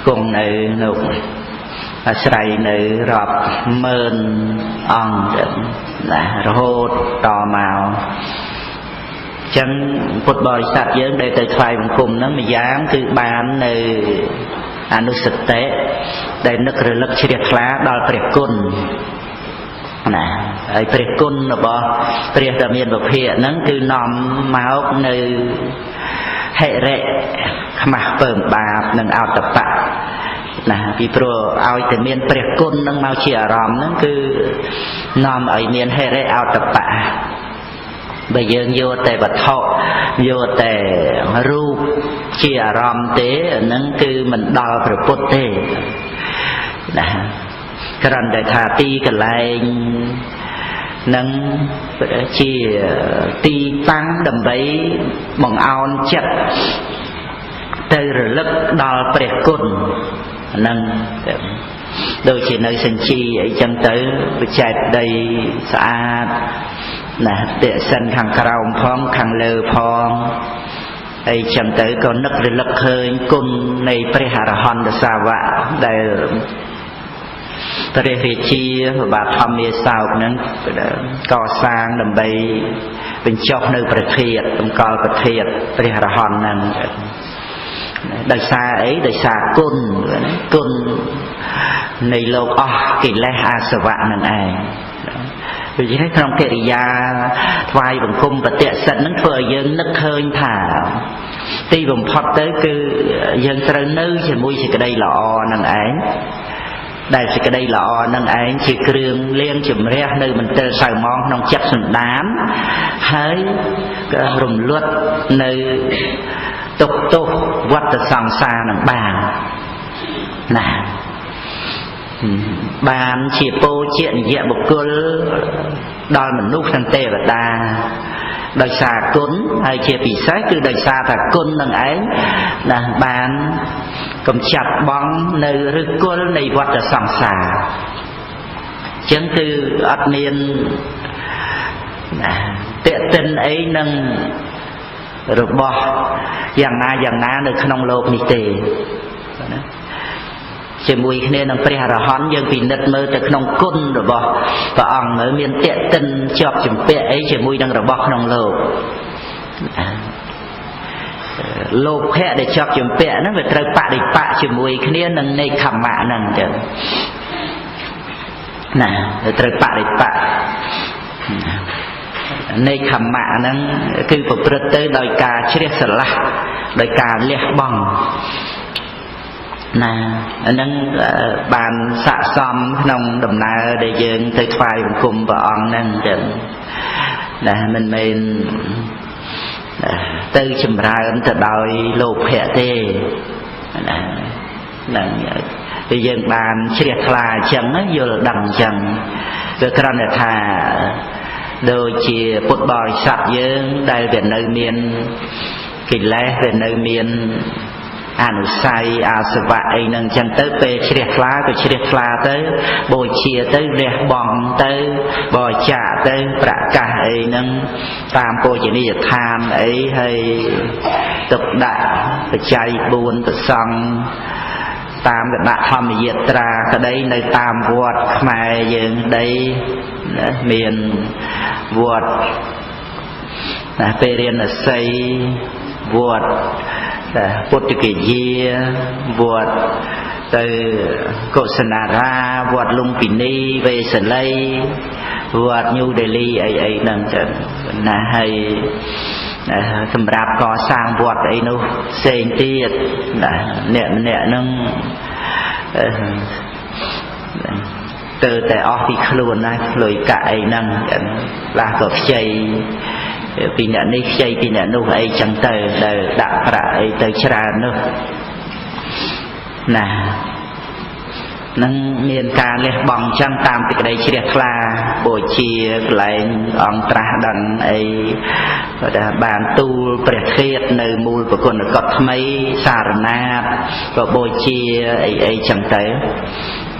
กุ้งในลูกใส่ในรอบเมินอ่องน่ะโหดต่อมาจังพุทธบริษัทเยอะได้แต่ไฟของกลุ่มนั้นมีย้ำคือบานในอนุสติได้นึกระลึกเฉียดคล้าดอลเปรียบกุลน่ะไอ้เปรียบกุลนะบ่เปรียบแต่เมียนแบบเพียนั่นคือนอมมาออกในเหระขมาเปิ่มบาปนั่งเอาตะปะน่ะพี่โปรเอาแต่เมียนเปรียบกุลนั่งมาเชียรอมนั่นคือนอมไอ้เมียนเหระเอาตะปะbây giờ vôแต่บัดทอvôแต่รูปเชียรอมเตะนั่นคือมันดอพระพุทธเตะนะกระนั้นได้ทาตีกันไรนั่งเชียตีตั้งดำไปมองเอาจัดเตะระลึกดอพระกุลนั่งโดยเฉพาะสัญชีไอ้จังเตอไปใจได้สะอาดน่ะเตะสันขังกระรองพร้อมขังเลอพร้อม ấy chẳng tới còn nức rồi lật hơi côn này pre hà ra hòn sa vạ đâyประเทศจีนบาทำมีสาวนั้นก่อสร้างดำไปเป็นเจ้าในประเทศตรงกลางประเทศประหารหอนนั้นได้ซาได้ซากุนในโลกกิเลสอาสวะนั่นเองvì thế trong cái gia vai bằng cung và tiện sẵn nó vừa dân nước hơi thả tuy bằng phật tới cứ dân trời nữ chỉ mùi chỉ cái đây lọ nâng ấy đây chỉ cái đây lọ nâng ấy chỉ kêu liên chùm rẽ nơi mình tơ sài mong nông chất sừng đám hơi rùng luất nơi tục vắt từ sòng xa nâng bàn nè bàn chỉ bố chuyện diện một cơn đòi mình lúc thằng tê và ta đời xa cún hay chia bị sách từ đời xa là cún nâng ấy là bàn cầm chặt bóng nơi rư cún này vắt ở sòng xà chứng từ ấp niên tiện tình ấy nâng rồi bỏ dạng ná nơi không lộp nị tề chỉ mùi nên ông phải hà hòn dân vì nứt mơ từ nông côn rồi bỏ và ông ở miền tiện tinh chọc chùm bẹ ấy chỉ mùi đang rồi bỏ nông lộp hẹ để chọc chùm bẹ nó phải trời bạ để bạ chỉ mùi nên nâng này khẩm mạ nâng chứ nè trời bạ để bạ này khẩm mạ nâng cứ phục rực tới đòi cà chết sờ lạc đòi cà liệt bằng nè nâng bàn xạ xóm nông đầm na để dân tới phai cùng và on nâng chừng nè mình từ chùm ra ấn từ đòi lột hẹ tê nè để dân bàn triệt là chẳng vô là đằng chẳng rồi cái này thà đôi chỉ bột bòi sạch dân đây về nơi miền kỳ lẽ về nơi miền anh say sva ấy nâng chân tới về triệt lá về triệt lá tới bồi chia tới rẽ bòn tới bồi chả tới bạ cả ấy nâng tam bồi chỉ đi tham ấy hay tục đại phải chạy buồn tự xong tam cái đại tham diệt ra cái đấy nơi tam vượt mà dừng đây miền vượt về riêng là xây vượt Phật kỷ di vượt từ cổ sơn ra vượt lung pin ni về sơn lây vượt New Delhi ấy nâng chân là hay thầm rạp có sang vượt ấy nó xên tiệt nè nâng từ tại office luôn này lùi cả ấy nâng là có chơi vì nè ní chơi vì nè nụ ấy chẳng tới đời đạp ra ấy tới chả nữa nè nâng miền ca lê bằng chẳng tam thì cái đây chỉ đẹp là bồi chia lại ông tra đằng ấy bàn tu bẹt khiết nơi mùi của con cọt mấy xà nát và bồi chia ấy chẳng tới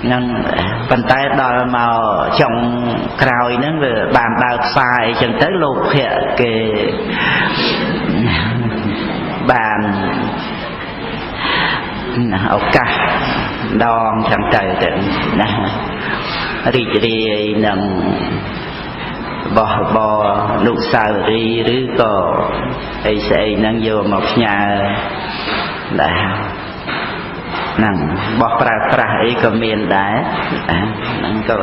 nâng bàn tay đòi màu trong cào nó về bàn đào xài chẳng tới lục hệ cái bàn ốc cả đòn chẳng tới đi nâng bò nụ sao đi rứ có ấy sẽ nâng vô một nhà đã nâng bò pra ấy có miền đá nâng có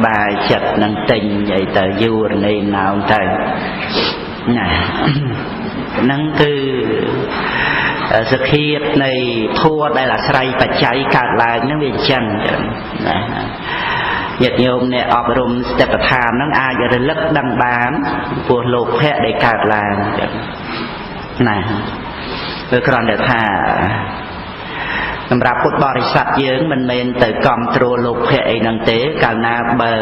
bài chật nâng tình vậy tờ vua này nào trời nâng từ sự khiết này thua đây là say và cháy cả lại nó bị chân nhật nhôm này ọp rùm step tham nó ai giờ lất đăng bán của lục hệ để cả lại này với còn để thả nằm ra phút bò sạch dưỡng mình từ control lục hệ năng tế cả na bờ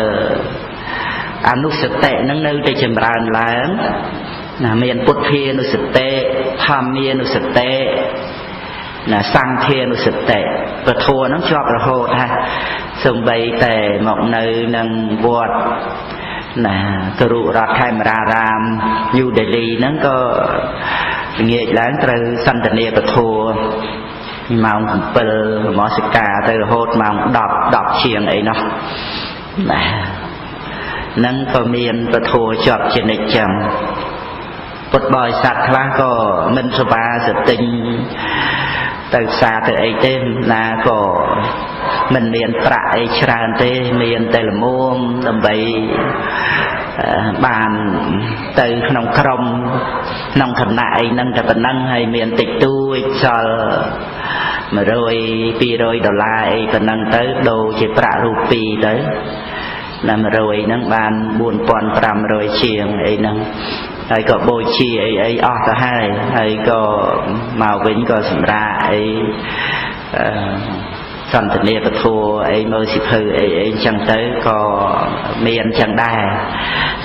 anh lúc sự tệ nâng nơi để chìm ra lớn miền bút phê nó sự tệ tham miên nó sự tệ sang thiên nó sự tệ và thua nó cho ra hồ ha xong bay tệ một nơi nâng vượt cơ rụ ra camera ram New Delhi nó có ងាកឡើងត្រូវសន្តានាពធម៉ោង7មកសិកាទៅរហូតម៉ោង10ជាងអីនោះណានឹងក៏មានពធជាប់ជានិច្ចចឹងពុទ្ធបរិស័ទខ្លះក៏មិនសបាសទិញទៅផ្សារទៅអីទេណាក៏មិនមានប្រាក់អីច្រើនទេមានតែល្មមដើម្បីបានទៅក្នុងក្រុមក្នុងគណៈអីហ្នឹងតែប៉ុណ្ណឹងហើយមានតិចតួចសល់100-200 ដុល្លារអីប៉ុណ្ណឹងទៅដូរជាប្រាក់រូពីទៅណា100ហ្នឹងបាន 4,500 ជាងអីហ្នឹងហើយក៏បូជាអីអស់ទៅហើយក៏មកវិញក៏សម្រាប់អីសន្តានាពធអីមើលសិភៅអីអញ្ចឹងទៅក៏មានចឹងដែរ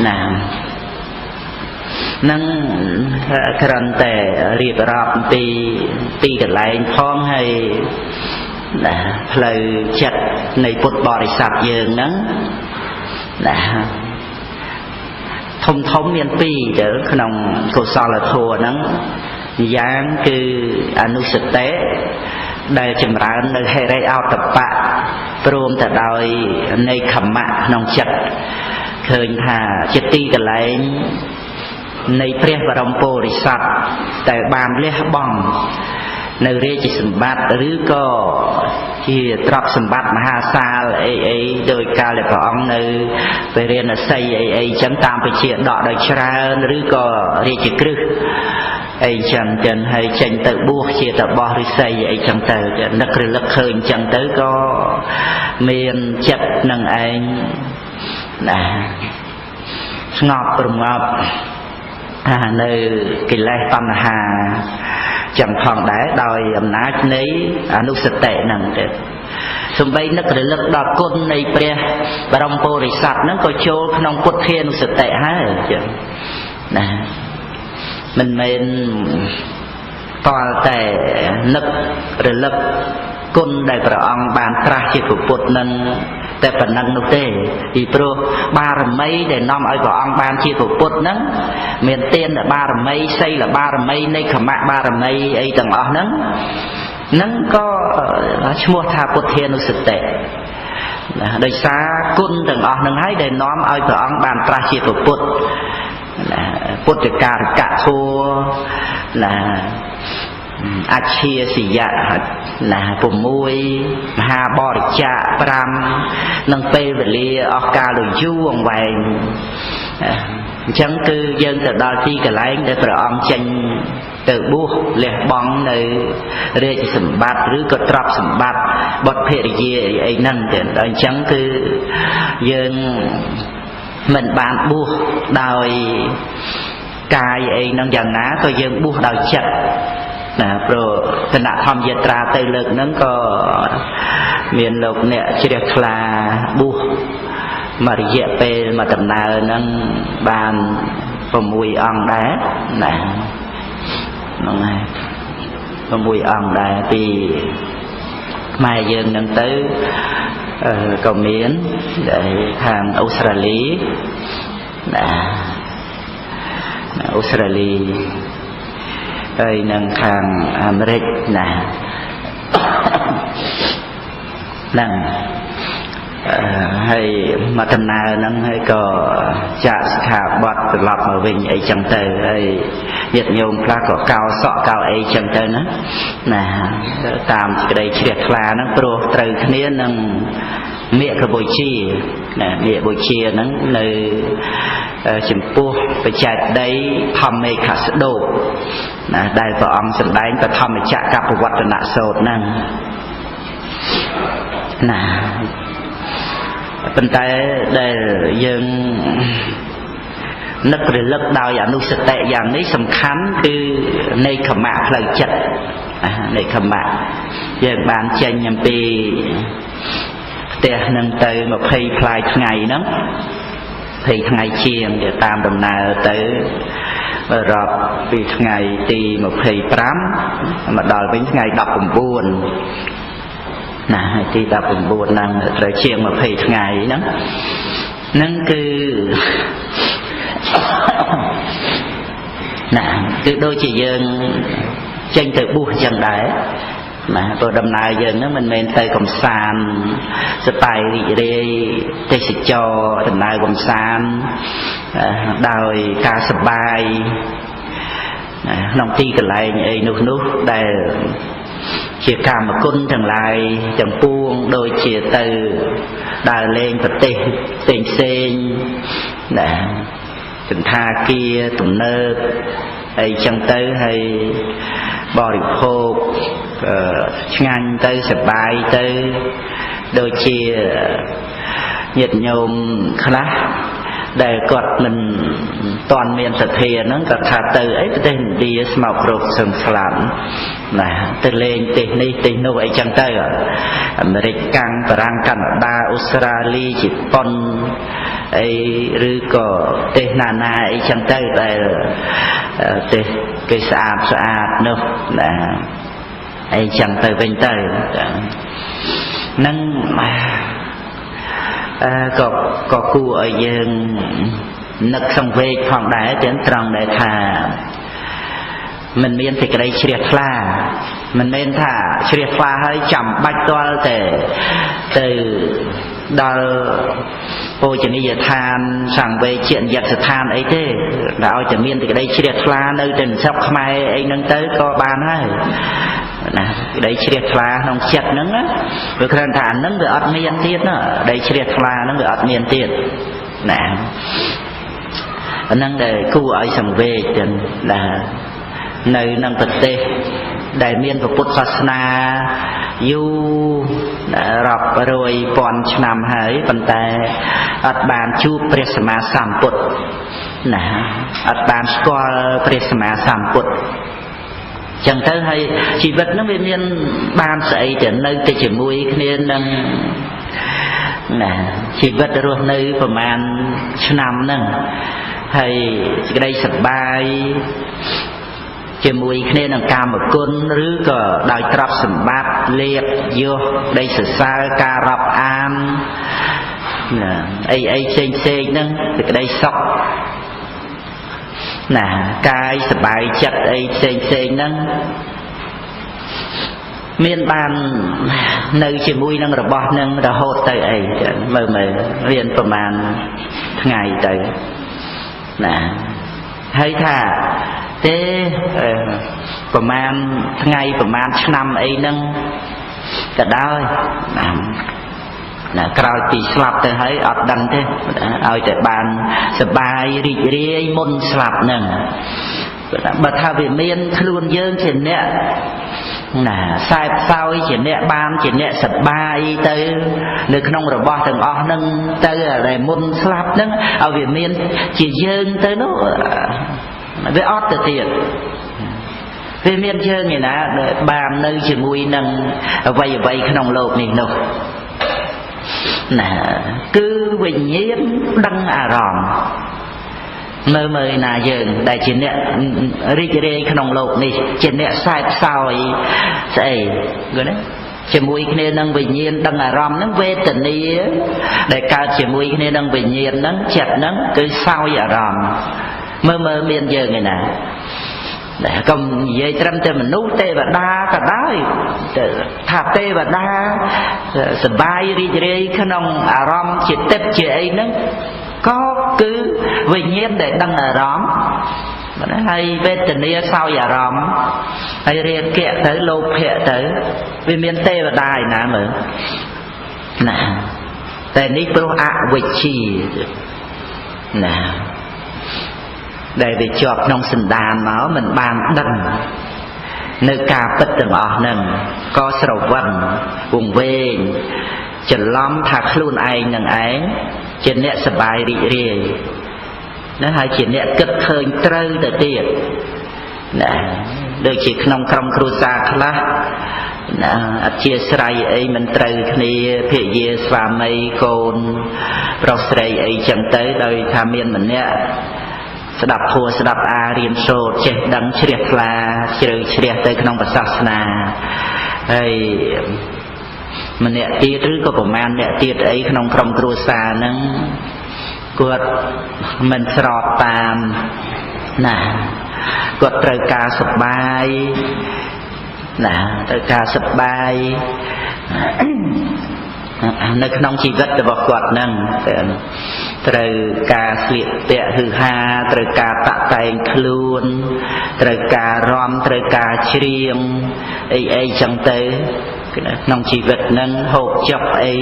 ណានឹងគ្រាន់តែរៀបរាប់ពីកន្លែងផងហើយណាផ្លូវចិត្តនៃពុទ្ធបរិស័ទយើងហ្នឹងណាធំមាន2ទៅក្នុងកុសលធម៌ហ្នឹងយ៉ាងគឺអនុសតិដែលចម្រើននៅហេរិអតបៈព្រមទៅដោយនៃខមៈក្នុងចិត្តឃើញថាជាទីកន្លែងនៃព្រះបរមពុរិស័ទតែបានលះបង់នៅរាជសម្បត្តិឬក៏ជាទ្រព្យសម្បត្តិមហាសាលអីដោយកាលដែលព្រះអង្គនៅពេលរៀនសីអីចឹងតាមពជាដកដោយច្រើនឬក៏រាជក្រឹសអីចឹងចឹងហើយចេញទៅបួសជាតបោះឫស្សីអីចឹងទៅនឹករលឹកឃើញចឹងទៅក៏មានចិត្តនឹងឯងណាស្ងប់រងាប់នៅកិលេសតណ្ហាចឹងផងដែរដោយអំណាចនៃអនុសតិហ្នឹងទៅសំបីនឹករលឹកដល់គុណនៃព្រះបរមពុរិស័ទហ្នឹងក៏ចូលក្នុងពុទ្ធានុសតិហើយចឹងណាមិនមែនតលតែនឹករលឹកគុណដែលព្រះអង្គបានត្រាស់ជាពុទ្ធនឹងតែប៉ុណ្ណឹងនោះទេពីព្រោះបារមីដែលនាំឲ្យព្រះអង្គបានជាពុទ្ធហ្នឹងមានទានបារមីសីលបារមីនៃខមៈបារមីអីទាំងអស់ហ្នឹងក៏ឈ្មោះថាពុទ្ធានុសតិដោយសារគុណទាំងអស់ហ្នឹងហើយដែលនាំឲ្យព្រះអង្គបានត្រាស់ជាពុទ្ធពុទ្ធការិកធัวណាអច្ឆាសិយៈណា6មហាបរិច្ចាគ5នឹងពេលវេលាអស់កាលដ៏យូរអង្វែងអញ្ចឹងគឺយើងទៅដល់ទីកន្លែងដែលព្រះអង្គចេញទៅបួសលះបង់នៅរាជសម្បត្តិឬក៏ទ្រព្យសម្បត្តិបុត្រភរិយាអីហ្នឹងទៅដល់អញ្ចឹងគឺយើងមិនបានបួសដោយកាយអីហ្នឹងយ៉ាងណាក៏យើងបួសដោយចិត្តណាព្រោះគណៈធម្មយាត្រាទៅលើកហ្នឹងក៏មានលោកអ្នកជ្រះថ្លាបួសមករយៈពេលមួយដំណើរហ្នឹងបាន6អង្គដែរណាហ្នឹងហើយ6អង្គដែរពីខ្មែរយើងហ្នឹងទៅក៏មានដែលខាងអូស្ត្រាលីណាអូស្ត្រាលីហើយនឹងខាងអាមេរិកណាហ្នឹងហើយមកដំណើរហ្នឹងហើយក៏ចាក់សិក្ខាបទត្រឡប់មកវិញអីចឹងទៅហើយញាតិញោមខ្លះក៏កោសក់កោអីចឹងទៅណាតាមសេចក្តីជ្រះថ្លាហ្នឹងព្រោះត្រូវគ្នានឹងមេកបុជាណាមេបុជាហ្នឹងនៅចំពោះបច្ចេកដីធម្មេខស្ដោបណាដែលព្រះអង្គសម្ដែងបឋមចក្រកបវត្តនសូត្រហ្នឹងណាប៉ុន្តែដែលយើងនឹករលឹកដោយអនុសតិយ៉ាងនេះសំខាន់គឺនៃខមៈផ្លូវចិត្តនៃខមៈយើងបានចេញអំពីផ្ទះនឹងទៅ20ផ្លាយថ្ងៃហ្នឹង20ថ្ងៃជាងទៅតាមដំណើរទៅរាប់ពីថ្ងៃទី25មកដល់វិញថ្ងៃ19ណាហើយទី19ហ្នឹងត្រូវជាង20ថ្ងៃហ្នឹងគឺ cứ đôi chỉ dương tranh tự buộc chẳng đấy mà tôi đâm nay giờ nó mình tay cầm sàn sẽ bài đi đây tay sẽ cho đâm nay cầm sàn đòi ca sập bài lòng ti cái lại ấy nút đây chia cả một côn thằng lại chẳng buông đôi chia từ đào lên và tên sen nè tình tha kia tụm nơ hay chẳng tới hay bò đi khô ngang tới sập bài tới đôi chia nhiệt nhôm khá để quật mình toàn miền thật thiền nó cả thà từ ấy tên đi màu rực sừng sẵn nè từ lên tên nô ấy chẳng tới ở America và Canada Australia Japan ấy rư có tên nana ấy chẳng tới đây tên cái sạp nô nè ấy chẳng tới bên tới nâng có cu ở dân nực xong về phòng đáy đến tròn để thà mình miên thì cái đây triệt pha mình miên thả triệt pha hơi chậm bách toa từ đó ôi chẳng đi giờ thanสั่งvề chuyện giật sự than ấy thế đạo chẳng miên thì cái đây triệt pha nơi trình sóc mai ấy nâng tới có bàn hay đây triệt pha không chặt nâng á vì khăn thả nâng về ọt miên tiết đó đây triệt pha nâng về ọt miên tiết nè nâng để khu ở sầm về chân là nơi nâng vật tê đại miên và Phật Pháp na du rọc rồi pon năm hải vận tài ắt bàn chu presma sam Phật nè ắt bàn squal presma sam Phật chẳng tới hay chỉ vật nó bên miên ban sậy trở nơi tây chỉ mũi nên nâng nè chỉ vật rồi nơiประมาณnăm nâng hay cái đây sập bài chỉ mùi khi nên cam một côn rứ cờ đòi trap sầm bát liệt vô đây sự xa ca rập an ấy xên nâng thì cái đây sọc nè cái sập bài chặt ấy xên nâng miền ban nơi chỉ mùi nâng rồi bỏ nâng rồi hốt tới ấy mờ riêngประมาณngày tới nè hay thà thế ประมาณថ្ងៃประมาณឆ្នាំអីហ្នឹងក៏ដោយណាក្រោយពីស្លាប់ទៅហើយអត់ដឹងទេឲ្យតែបានសប្បាយរីករាយមុនស្លាប់ហ្នឹងបើថាវាមានខ្លួនយើងជាអ្នកណាខ្សែផ្សោយជាអ្នកបានជាអ្នកសប្បាយទៅនៅក្នុងរបស់ទាំងអស់ហ្នឹងទៅតែមុនស្លាប់ហ្នឹងឲ្យវាមានជាយើងទៅនោះវាអត់ទៅទៀតវាមានយើងឯណាបាននៅជាមួយនឹងអ្វីក្នុងលោកនេះនោះណាគឺវិញ្ញាណដឹងអារម្មណ៍មើលណាយើងដែលជាអ្នករីករាយក្នុងលោកនេះជាអ្នកខ្សែផ្សោយស្អីគឺណាជាមួយគ្នានឹងវិញ្ញាណដឹងអារម្មណ៍ហ្នឹងវេទនាដែលកើតជាមួយគ្នានឹងវិញ្ញាណហ្នឹងចិត្តហ្នឹងគឺសោយអារម្មណ៍មើលមានយើងឯណាតែកុំនិយាយត្រឹមតែមនុស្សទេវតាក៏ដោយថាទេវតាសប្បាយរីករាយក្នុងអារម្មណ៍ជាទឹកជាអីហ្នឹងក៏គឺវិញ្ញាណដែលដឹងអារម្មណ៍ហើយវេទនាសោយអារម្មណ៍ហើយរាគៈទៅលោភៈទៅវាមានទេវតាឯណាមើលណាតែនេះព្រោះអវិជ្ជាណាដែលវាជាប់ក្នុងសន្តានមកមិនបានដឹងនៅការពិតទាំងអស់ហ្នឹងក៏ស្រវឹងវង្វេងច្រឡំថាខ្លួនឯងនឹងឯងជាអ្នកសប្បាយរីករាយណាហើយជាអ្នកគិតឃើញត្រូវទៅទៀតណាដូចជាក្នុងក្រុមគ្រួសារខ្លះណាអធិស្ឋ័យអីមិនត្រូវគ្នាភរិយាស្វាមីកូនប្រុសស្រីអីចឹងទៅដោយថាមានម្នាក់ស្ដាប់ធម៌ស្ដាប់អារៀនសូត្រចេះដឹងជ្រះថ្លាជ្រៅជ្រះទៅក្នុងសាសនាហើយម្នាក់ទៀតឬក៏ប្រមាណអ្នកទៀតអីក្នុងក្រុមគ្រួសារហ្នឹងគាត់មិនស្របតាមណា គាត់ត្រូវការសប្បាយណាត្រូវការសប្បាយនៅក្នុងជីវិតរបស់គាត់ហ្នឹងត្រូវការស្លៀកពាក់ហឺហាត្រូវការតាក់តែងខ្លួនត្រូវការរំត្រូវការច្រៀងអីចឹងទៅក្នុងជីវិតហ្នឹងហូបចុកអី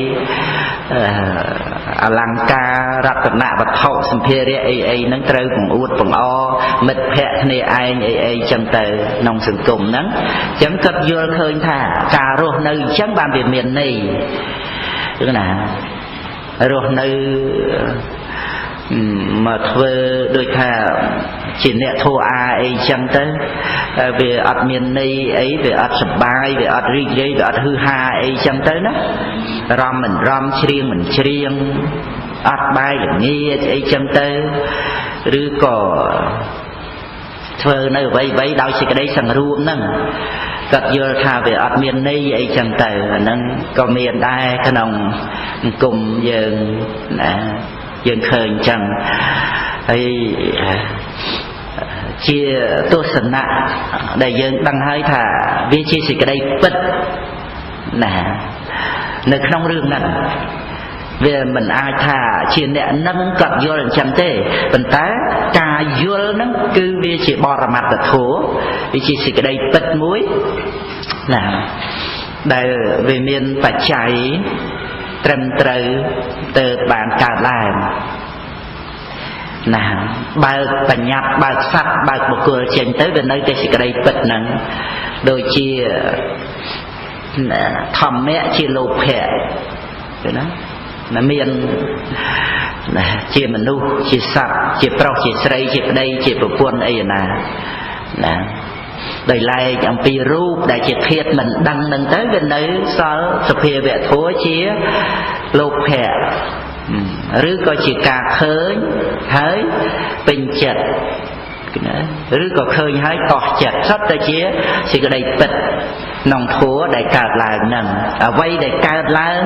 អលង្ការរតនវត្ថុសម្ភារៈអីហ្នឹងត្រូវបង្អួតបង្អមិត្តភ័ក្តិគ្នាឯងអីចឹងទៅក្នុងសង្គមហ្នឹងអញ្ចឹងគាត់យល់ឃើញថាការរស់នៅអញ្ចឹងបានវាមានន័យគឺណារស់នៅមកធ្វើដូចថាជាអ្នកធัวអាអីចឹងទៅវាអត់មានន័យអីវាអត់សុបាយវាអត់រីករាយវាអត់ហឺហាអីចឹងទៅណារំមិនរំច្រៀងមិនច្រៀងអត់បាយល្ងាចអីចឹងទៅឬក៏ធ្វើនៅអ្វីៗដោយសេចក្តីសង្រួមហ្នឹងគាត់យល់ថាវាអត់មានន័យអីចឹងទៅអាហ្នឹងក៏មានដែរក្នុងសង្គមយើងណាយើងឃើញចឹងហើយជាទស្សនៈដែលយើងដឹងហើយថាវាជាសេចក្តីពិតណានៅក្នុងរឿងហ្នឹងវាមិនអាចថាជាអ្នកនឹងគាត់យល់អញ្ចឹងទេប៉ុន្តែការយល់ហ្នឹងគឺវាជាបរមត្ថធម៌វាជាសេចក្តីពិតមួយណាដែលវាមានបច្ច័យត្រឹមត្រូវទៅបានកើតឡើងណាបើកបញ្ញត្តិបើកសត្វបើកបុគ្គលចេញទៅវានៅតែសេចក្តីពិតហ្នឹងដូចជាធម្មៈជាលោភៈឃើញណាមានជាមនុស្សជាសត្វជាប្រុសជាស្រីជាប្តីជាប្រពន្ធអីណាដោយឡែកអំពីរូបដែលជាធាតុមិនដឹងនឹងទៅវានៅសល់សភាវៈធម៌ជាលោភៈឬក៏ជាការឃើញហើយពេញចិត្តឬក៏ឃើញហើយកោះចិត្តសុទ្ធតែជាសេចក្តីពិតក្នុងធម៌ដែលកើតឡើងហ្នឹងអ្វីដែលកើតឡើង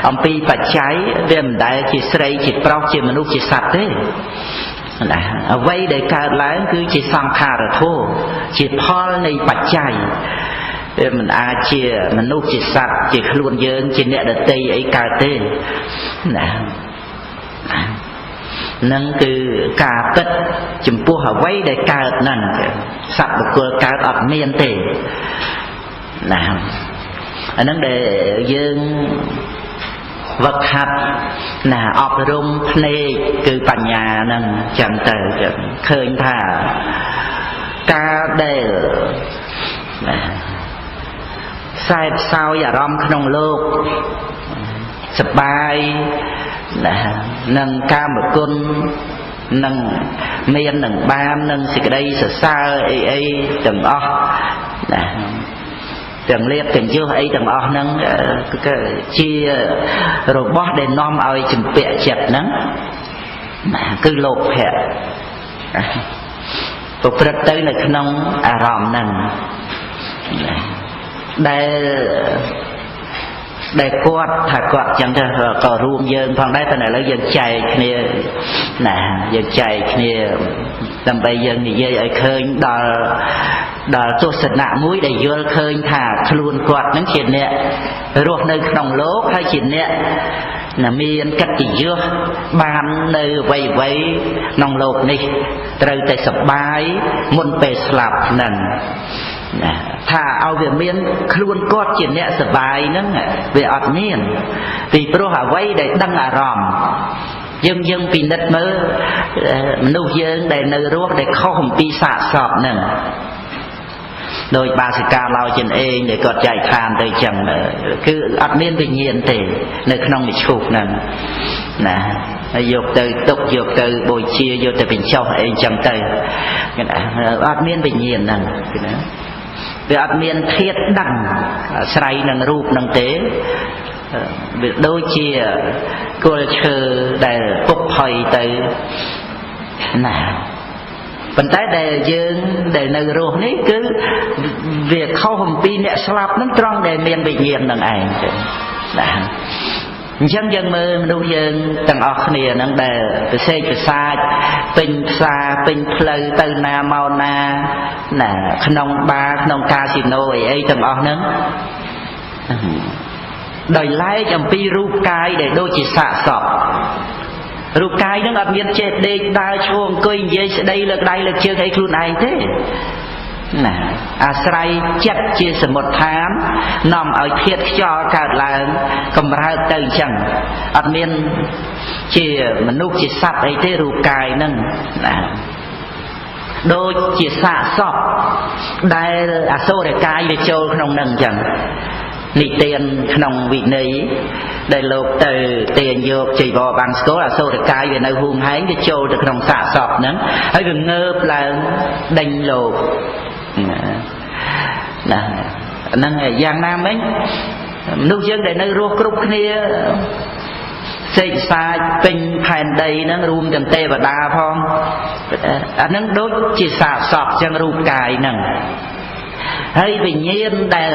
អំពីបច្ច័យវាមិនដែលជាស្រីជាប្រុសជាមនុស្សជាសត្វទេណាអ្វីដែលកើតឡើងគឺជាសង្ខារធម៌ជាផលនៃបច្ច័យវាមិនអាចជាមនុស្សជាសត្វជាខ្លួនយើងជាអ្នកដតីអីកើតទេណានឹងគឺការពិតចំពោះអ្វីដែលកើតហ្នឹងសត្វបុគ្គលកើតអត់មានទេណាអាហ្នឹងដែលយើងវឹកហាត់ណាអប់រំភ្នែកគឺបញ្ញាហ្នឹងចឹងទៅឃើញថាការដែលខ្សែផ្សោយអារម្មណ៍ក្នុងលោកសប្បាយណានឹងកាមគុណនឹងមាននឹងបាននឹងសេចក្តីសរសើរអីទាំងអស់ណាទាំងលៀបទាំងយុះអីទាំងអស់ហ្នឹងគឺជារបស់ដែលនាំឲ្យចម្ពាក់ចិត្តហ្នឹងគឺលោភៈប្រព្រឹត្តទៅនៅក្នុងអារម្មណ៍ហ្នឹងដែលគាត់ថាគាត់ចឹងទៅក៏រួមយើងផងដែរតែឥឡូវយើងចែកគ្នាណាយើងចែកគ្នាដើម្បីយើងនិយាយឲ្យឃើញដល់ទស្សនៈមួយដែលយល់ឃើញថាខ្លួនគាត់នឹងជាអ្នករស់នៅក្នុងលោកហើយជាអ្នកមានកិត្តិយសបាននៅអ្វីៗក្នុងលោកនេះត្រូវតែសប្បាយមុនពេលស្លាប់ហ្នឹងណាថាឲ្យវាមានខ្លួនគាត់ជាអ្នកសប្បាយហ្នឹងវាអត់មានពីព្រោះអ្វីដែលដឹងអារម្មណ៍យើងពិនិត្យមើលមនុស្សយើងដែលនៅរស់ដែលខុសអំពីសាកសពហ្នឹងដោយបាសិកាឡោចិនអេងដែលគាត់ចែកឋានទៅចឹងគឺអត់មានវិញ្ញាណទេនៅក្នុងវិឈុហ្នឹងណាហើយយកទៅទុកយកទៅបូជាយកទៅបញ្ចុះអីចឹងទៅអត់មានវិញ្ញាណហ្នឹងគឺណាវាអត់មានធាតុដឹងអាស្រ័យនឹងរូបហ្នឹងទេវាដូចជាគល់ឈើដែលពុកផុយទៅណាប៉ុន្តែដែលយើងដែលនៅរស់នេះគឺវាខុសអំពីអ្នកស្លាប់ហ្នឹងត្រង់ដែលមានវិញ្ញាណនឹងឯងទេណា chẳng dân mơ đâu dân tầng ọc nè nâng đề cái xe cái xa bình xa bình pleu từ na mau na nè nông ba nông casino ấy tầng ọc nâng đời lái trong pi ru cai để đôi chỉ xạ sọp ru cai nó ngập miên chết đây đa chuông coi dây sẽ đây là chưa thấyខ្លួនai thế nè Asray chất chia sẻ một tháng nằm ở thiệt cho cả là cầm ra từ chẳng ở miền chia mình nút chia sạch ấy thế ru cai nâng đôi chia xạ sọp đây số để cai để châu không nâng chẳng nị tiền nông vị này đại lục từ tiền dược chỉ vào bằng số là số được cái về nơi hung hãy để châu được nông xạ sọp nắng hay gần ngợp là đánh lục năng giang nam ấy nông dân để nơi ruột cục kia xây xa pin phèn đầy nó rùm chân tê và đa phong nó đốt chỉ xạ sọp chân rùm cài nằng hay vì nhiên đây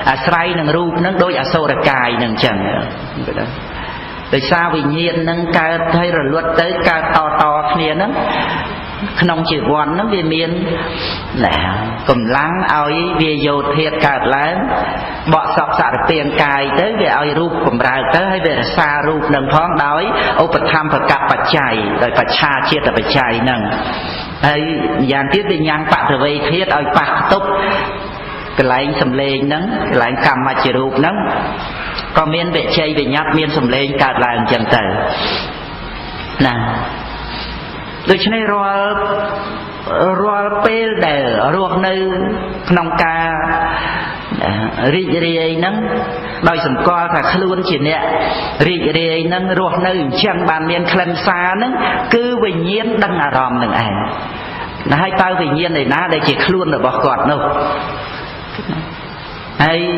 Asray nâng rụp nâng đôi sô ra cài nâng chẳng tại sao vì nhiên nâng ca thấy rồi luật tới ca to kia nâng nông chỉ quan nâng về miền nè cầm lắng ơi về dầu thiệt cả láng bỏ sọc xả tiền cài tới về ơi rụp cầm ra tới hay về xa rụp nâng thoáng đói ô bật tham và cặp bật chảy rồi bật cha chia là bật chảy nâng hay dàn tiết đi nhang bạc rồi về thiết ơi bạc túc cái lạnh sầm lên nắng cái lạnh cầm mà chỉ rụp nắng còn miên vệ chay về nhát miên sầm lên cả làng chẳng tử nè được cho nên rồi pel để ruột nơi nông ca rì nắng đôi sầm co là luôn chỉ nè rì nắng ruột nơi chẳng bàn miên khăn xa nắng cứ bình nhiên đăng ròm đừng ảnh hai tao bình nhiên này ná đây chỉ luôn là bỏ cọt đâu hay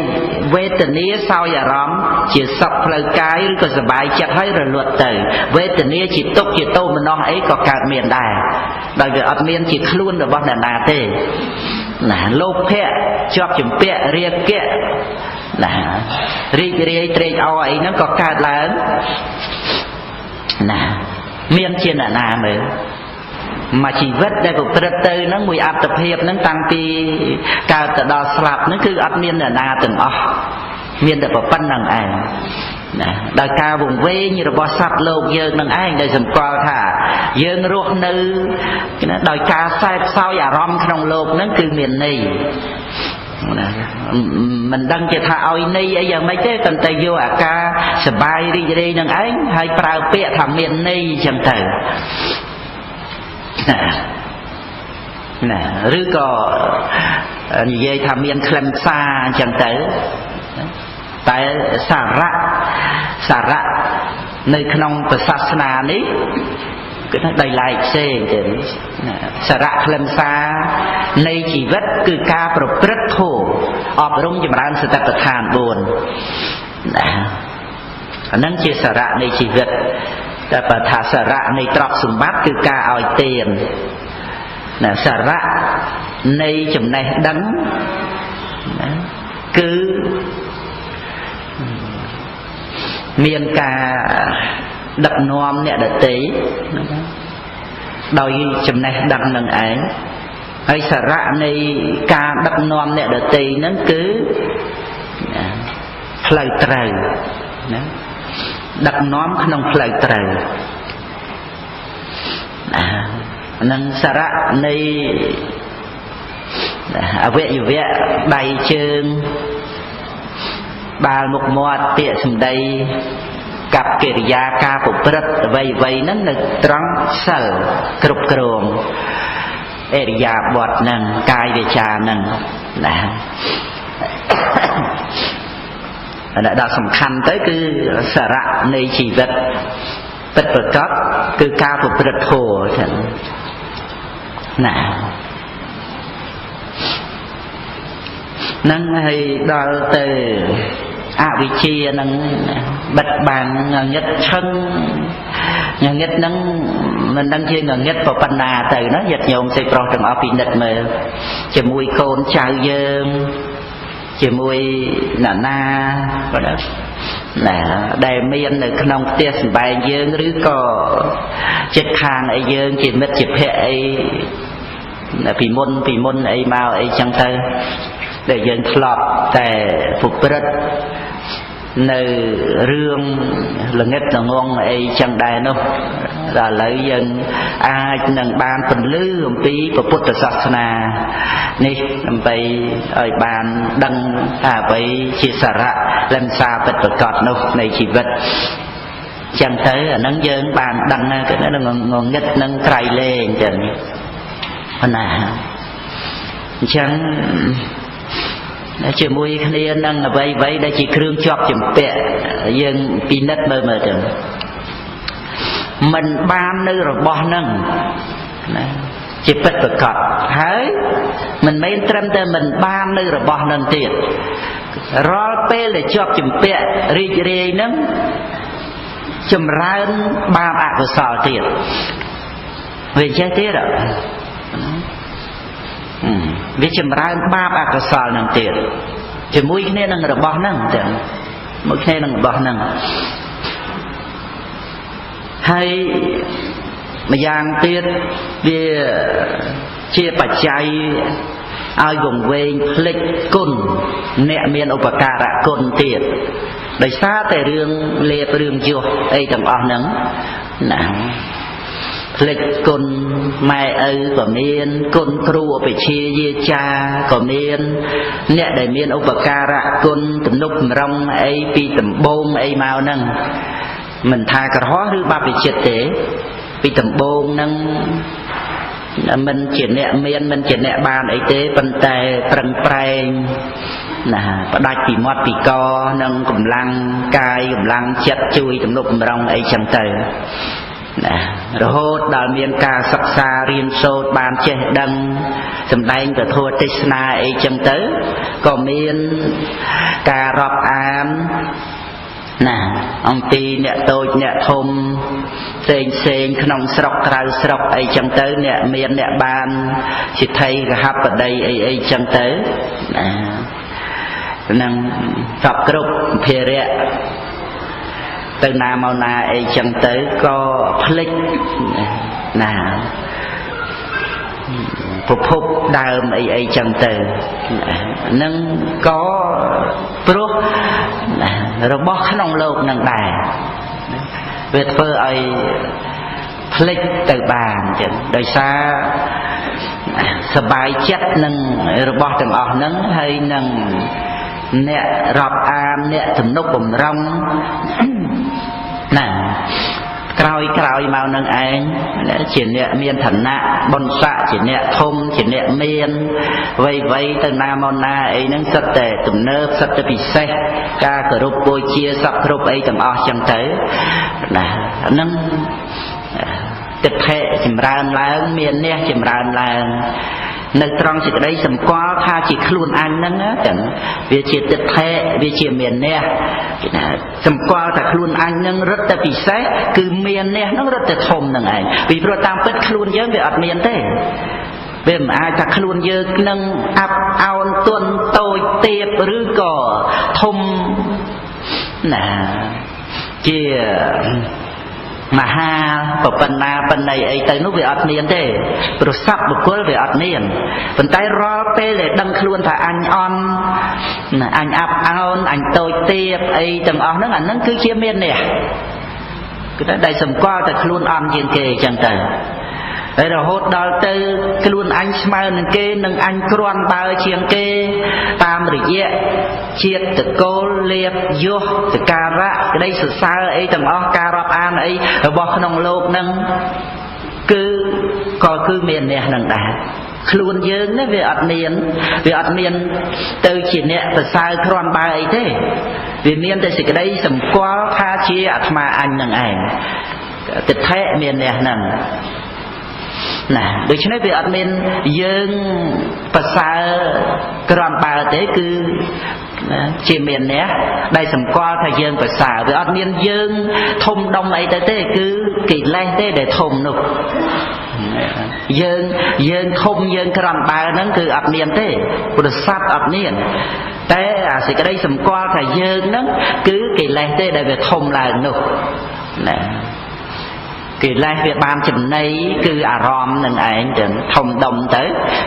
về tình nghĩa sau giờ rõm chỉ sập lời cái có sờ bài chặt hay rồi luật từ về tình nghĩa chỉ túc chỉ tô mình non ấy có cả miền đài đời về ở miền chỉ luôn được bao đàn nà tê là lốp phe chọc chùm phe riêng kia là riêng ấy nó có cả lớn là miền trên là nà nữa mà chỉ vết đây của trật tự nó mùi áp tập hiệp nó tăng pi cao từ đó slap nó cứ áp miên là na từng miên được vào phân năng ảnh đời cao vùng vê như là bò sắt lột dương năng ảnh đời dùm qua thả dương ruột nữ đời cao sai sao giả rom trong lột nó cứ miền này mình đăng cho thả oi ni ở giờ mấy cái cần tay vô à ca sờ bay đi năng ảnh hay prao pẹ thằng miền ni chẳng thể nè rứa có như vậy tham miên khăn xa chẳng tới tại xả rạ nơi khăn của sát na ní cái nó đầy lại xe xả rạ khăn xa nơi chỉ vết cứ ca pro rất thô ọp rung cho bạn sẽ tập thàn buồn nâng chia xả rạ nơi chỉ vếtแต่ปัญหาสาระในตรอกสมบัติคือการเอาเตียนนะสาระในจุดในดังนะคือเมียนกาดักนอมเนี่ยดักตีโดยจุดในดังนั่นเองไอ้สาระในการดักนอมเนี่ยดักตีนั่นคือเพลย์ไตรนะดักน้อมขนมเพลย์ไตรนั่งสาระในเวอยู่เวะใบเชิงบาลมุกมอดเปียสมใดกับกิริยาการปฏิบัติไว้นั้นนึกตรังเสลกรุบกรวงเอริยาบทนั่งกายวิชานั่งนะđãสำคัญtớiคือสาระในชีวิตเป็นประกอบคือการปฏิบัติโธฉันน่ะนั่งให้เราเตออวิชีนั่งบัดบานงัดchânงัดนั่งมันนั่งเชื่องัดปปัญนาเตอเนาะยัดโยมใส่ปลอกถึงเอาปีนัดมือจะมวยโคนชาวเยิมchỉ mùi nà na ដែលមាននៅក្នុងផ្ទះសម្បែងយើងឬក៏ចិត្តខាងអីយើងជាមិត្តជាភក្តិអីពីមុនអីមកអីចឹងទៅដែលយើងធ្លាប់តែប្រព្រឹត្តនៅរឿងល្ងិតល្ងងអីចឹងដែរនោះដល់ឥឡូវយើងអាចនឹងបានពន្លឺអំពីពុទ្ធសាសនានេះដើម្បីឲ្យបានដឹងថាអ្វីជាសារៈលំសារពិតប្រាកដនោះនៃជីវិតចឹងទៅអានឹងយើងបានដឹងទៅងងឹតនឹងក្រៃលែងចឹងណាអញ្ចឹងជាមួយគ្នានឹងអ្វីដែលជាគ្រឿងជាប់ជំពាក់យើងពិនិត្យមើលទៅมันបាននៅរបស់នឹងណាជាពិតប្រាកដហើយមិនមែនត្រឹមតែមិនបាននៅរបស់នឹងទៀតរាល់ពេលដែលជាប់ជំពាក់រីករាយនឹងចម្រើនបាបអកុសលទៀតវាចេះទៀតវាចម្រើនបាបអកុសលនឹងទៀតជាមួយគ្នានឹងរបស់ហ្នឹងទាំងមួយគ្នានឹងរបស់ហ្នឹងហើយម្យ៉ាងទៀតវាជាបច្ច័យឲ្យវង្វេងភ្លេចគុណអ្នកមានឧបការៈគុណទៀតដោយសារតែរឿងលេបរឿងយោអីទាំងអស់ហ្នឹងណាភ្លេចគុណម៉ែឪក៏មានគុណគ្រូឧបជាយាចាក៏មានអ្នកដែលមានឧបការៈគុណទំនុកបំរុងអីពីដំបូងអីមកហ្នឹងមិនថាក្រហមឬបព្វជិតទេពីដំបូងហ្នឹងមិនជាអ្នកមានមិនជាអ្នកបានអីទេប៉ុន្តែប្រឹងប្រែងណាផ្ដាច់ពីមាត់ពីកនិងកម្លាំងកាយកម្លាំងចិត្តជួយទំនុកបំរុងអីចឹងទៅណារហូតដល់មានការសិក្សារៀនសូត្របានចេះដឹងសម្ដែងពធទេសនាអីចឹងទៅក៏មានការរាប់អានណាអំពីអ្នកតូចអ្នកធំផ្សេងក្នុងស្រុកក្រៅស្រុកអីចឹងទៅអ្នកមានអ្នកបានសិទ្ធិកហបតីអីចឹងទៅណានឹងគ្រប់ភារៈទៅណាមកណាអីចឹងទៅក៏ភ្លេចណាប្រភពដើមអីចឹងទៅនឹងក៏ព្រោះរបស់ក្នុងโลกនឹងដែរវាធ្វើឲ្យភ្លេចទៅបានចឹងដោយសារសบายចិត្តនឹងរបស់ទាំងអស់ហ្នឹងហើយនឹងអ្នករាប់អានអ្នកទំនុកបំរុងណាក្រោយមកនឹងឯងជាអ្នកមានឋានៈបុណ្យស័ក្តិជាអ្នកធំជាអ្នកមានវ័យទៅណាមកណាអីហ្នឹងសិតតែទំនើបសិតតែពិសេសការគោរពបូជាសពគ្រប់អីទាំងអស់ចឹងទៅណាហ្នឹងទិដ្ឋិចម្រើនឡើងមានអ្នកចម្រើនឡើងនៅត្រង់សេចក្តីសម្គាល់ថាជាខ្លួនអញហ្នឹងទាំងវាជាទិដ្ឋិវាជាមានអ្នកគេថាសម្គាល់ថាខ្លួនអញហ្នឹងរឹតតែពិសេសគឺមានអ្នកហ្នឹងរឹតតែធំហ្នឹងឯងពីព្រោះតាមពិតខ្លួនយើងវាអត់មានទេវាមិនអាចថាខ្លួនយើងនឹងអាប់អោនទន់តូចទាបឬក៏ធំណាជាមហាប៉ុណ្ណាប៉ុណ្ណីអីទៅនោះវាអត់មានទេប្រសពបុគ្គលវាអត់មានប៉ុន្តែរាល់ពេលដែលដឹងខ្លួនថាអញអន់អញអាប់អោនអញតូចទាបអីទាំងអស់ហ្នឹងអាហ្នឹងគឺជាមានអ្នកគឺតែសម្គាល់តែខ្លួនអន់ជាងគេអញ្ចឹងទៅហើយរហូតដល់ទៅខ្លួនអញស្មើនឹងគេនឹងអញគ្រាន់បើជាងគេតាមរយៈជាតិតកូលលាភយសសការៈក្តីសរសើរអីទាំងអស់ការរាប់អានអីរបស់ក្នុងโลกហ្នឹងគឺមានអ្នកនឹងដែរខ្លួនយើងនេះវាអត់មានទៅជាអ្នកប្រសើរគ្រាន់បើអីទេវាមានតែសេចក្តីសម្គាល់ថាជាអាត្មាអញនឹងឯងទិដ្ឋិមានអ្នកហ្នឹងណាដូច្នេះវាអត់មានយើងប្រសើរក្រាន់បើទេគឺជាមានអ្នកដែលសម្គាល់ថាយើងប្រសើរវាអត់មានយើងធំដុំអីទៅទេគឺកិលេសទេដែលធំនោះយើងធំយើងក្រាន់បើហ្នឹងគឺអត់មានទេពុទ្ធសាសនាអត់មាន តែអាសេចក្តីសម្គាល់ថាយើងហ្នឹងគឺកិលេសទេដែលវាធំឡើងនោះណាកិលេសវាបានចំណីគឺអារម្មណ៍នឹងឯងទៅធំដុំទៅ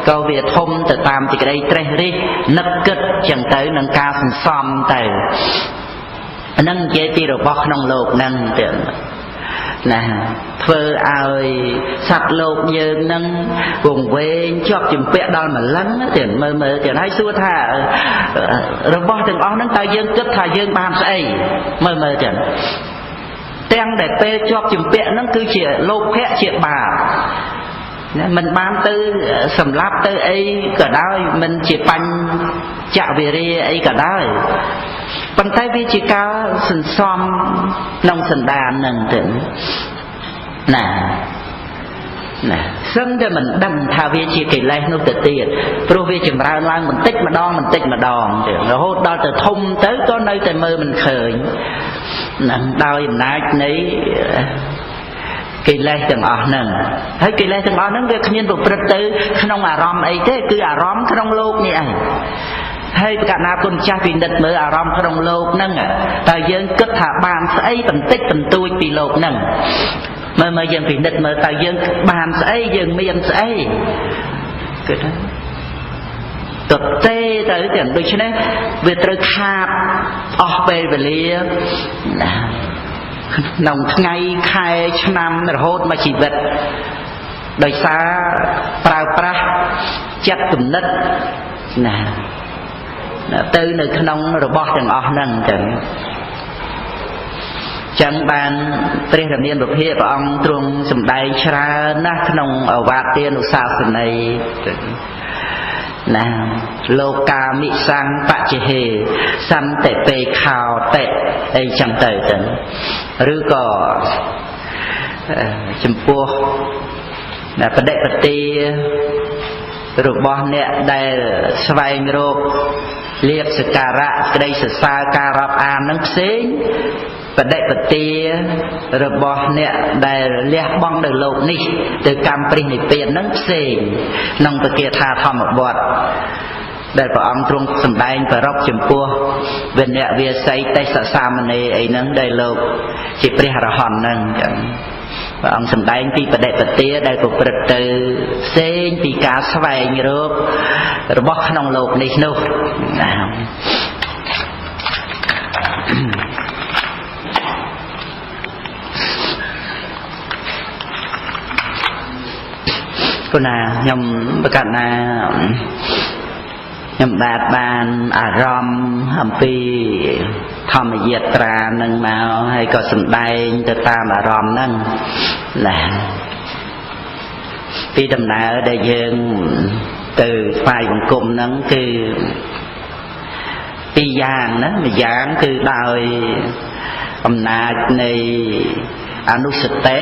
ក៏វាធំទៅតាមសេចក្តីត្រេះរិះនឹកគិតចឹងទៅនឹងការសន្សំទៅហ្នឹងនិយាយពីរបស់ក្នុងโลกហ្នឹងទៅណាធ្វើឲ្យសត្វលោកយើងនឹងវង្វេងជាប់ជំពាក់ដល់ម្លឹងទៅមើលទៅហើយសួរថារបស់ទាំងអស់ហ្នឹងតើយើងគិតថាយើងបានស្អីមើលទៅទាំងដែលពេលជាប់ជំពាក់ហ្នឹងគឺជាលោភៈជាបាបមិនបានទៅសម្លាប់ទៅអីក៏ដោយមិនជាបញ្ចវិរិយអីក៏ដោយប៉ុន្តែវាជាការសន្សំក្នុងសន្តានហ្នឹងទៅណាសឹងតែមិនដឹងថាវាជាកិលេសនោះទៅទៀតព្រោះវាចម្រើនឡើងបន្តិចម្ដងទៅរហូតដល់ទៅធំទៅក៏នៅតែមើលមិនឃើញនឹងដោយអំណាចនៃកិលេសទាំងអស់ហ្នឹងហើយកិលេសទាំងអស់ហ្នឹងវាគ្មានប្រព្រឹត្តទៅក្នុងអារម្មណ៍អីទេគឺអារម្មណ៍ក្នុងโลกនេះឯងហើយកាលណាគុណចាស់ពិនិត្យមើលអារម្មណ៍ក្នុងโลกហ្នឹងតើយើងគិតថាបានស្អីបន្តិចបន្តួចពីโลกហ្នឹងមើលយើងពិនិត្យមើលតើយើងបានស្អីយើងមានស្អីគិតទៅទេទៅទាំងដូច្នេះវាត្រូវខាតអស់ពេលវេលាក្នុងថ្ងៃខែឆ្នាំរហូតមកជីវិតដោយសារប្រើប្រាស់ចិត្តគំនិតណាទៅនៅក្នុងរបស់ទាំងអស់ហ្នឹងចឹងបានព្រះរាមានុភាពព្រះអង្គទ្រង់សម្ដែងច្រើនណាស់ក្នុងអវាទានុសាសនីណាលោកាមិសੰបច្ចេហេសន្តិពេខោតិអីចឹងទៅឬក៏ចំពោះបដិបទារបស់អ្នកដែលស្វែងរកលៀបសក្ការៈក្តីសរសើរការរាប់អាននឹងផ្សេងបដិបទារបស់អ្នកដែលលះបង់នៅโลกនេះទៅកម្មព្រះនិព្វាននឹងផ្សេងក្នុងពគាថាធម្មវត្តដែលព្រះអង្គទ្រង់សម្ដែងប្ររពចំពោះវិនយវាស័យទេសសាមណេរអីហ្នឹងដែលលោកជាព្រះអរហន្តហ្នឹងចឹងព្រះអង្គសម្ដែងពីបដិបទាដែលប្រព្រឹត្តទៅផ្សេងពីការស្វែងរករបស់ក្នុងโลกនេះនោះគណាខ្ញុំប្រកាសណាខ្ញុំបានអារម្មណ៍អំពីធម្មយាត្រានឹងមកហើយក៏សម្ដែងទៅតាមអារម្មណ៍ហ្នឹងណាពីដំណើរដែលយើងទៅស្វែងបង្គំហ្នឹងគឺពីរយ៉ាងណាម្យ៉ាងគឺដោយអំណាចនៃអនុសតិ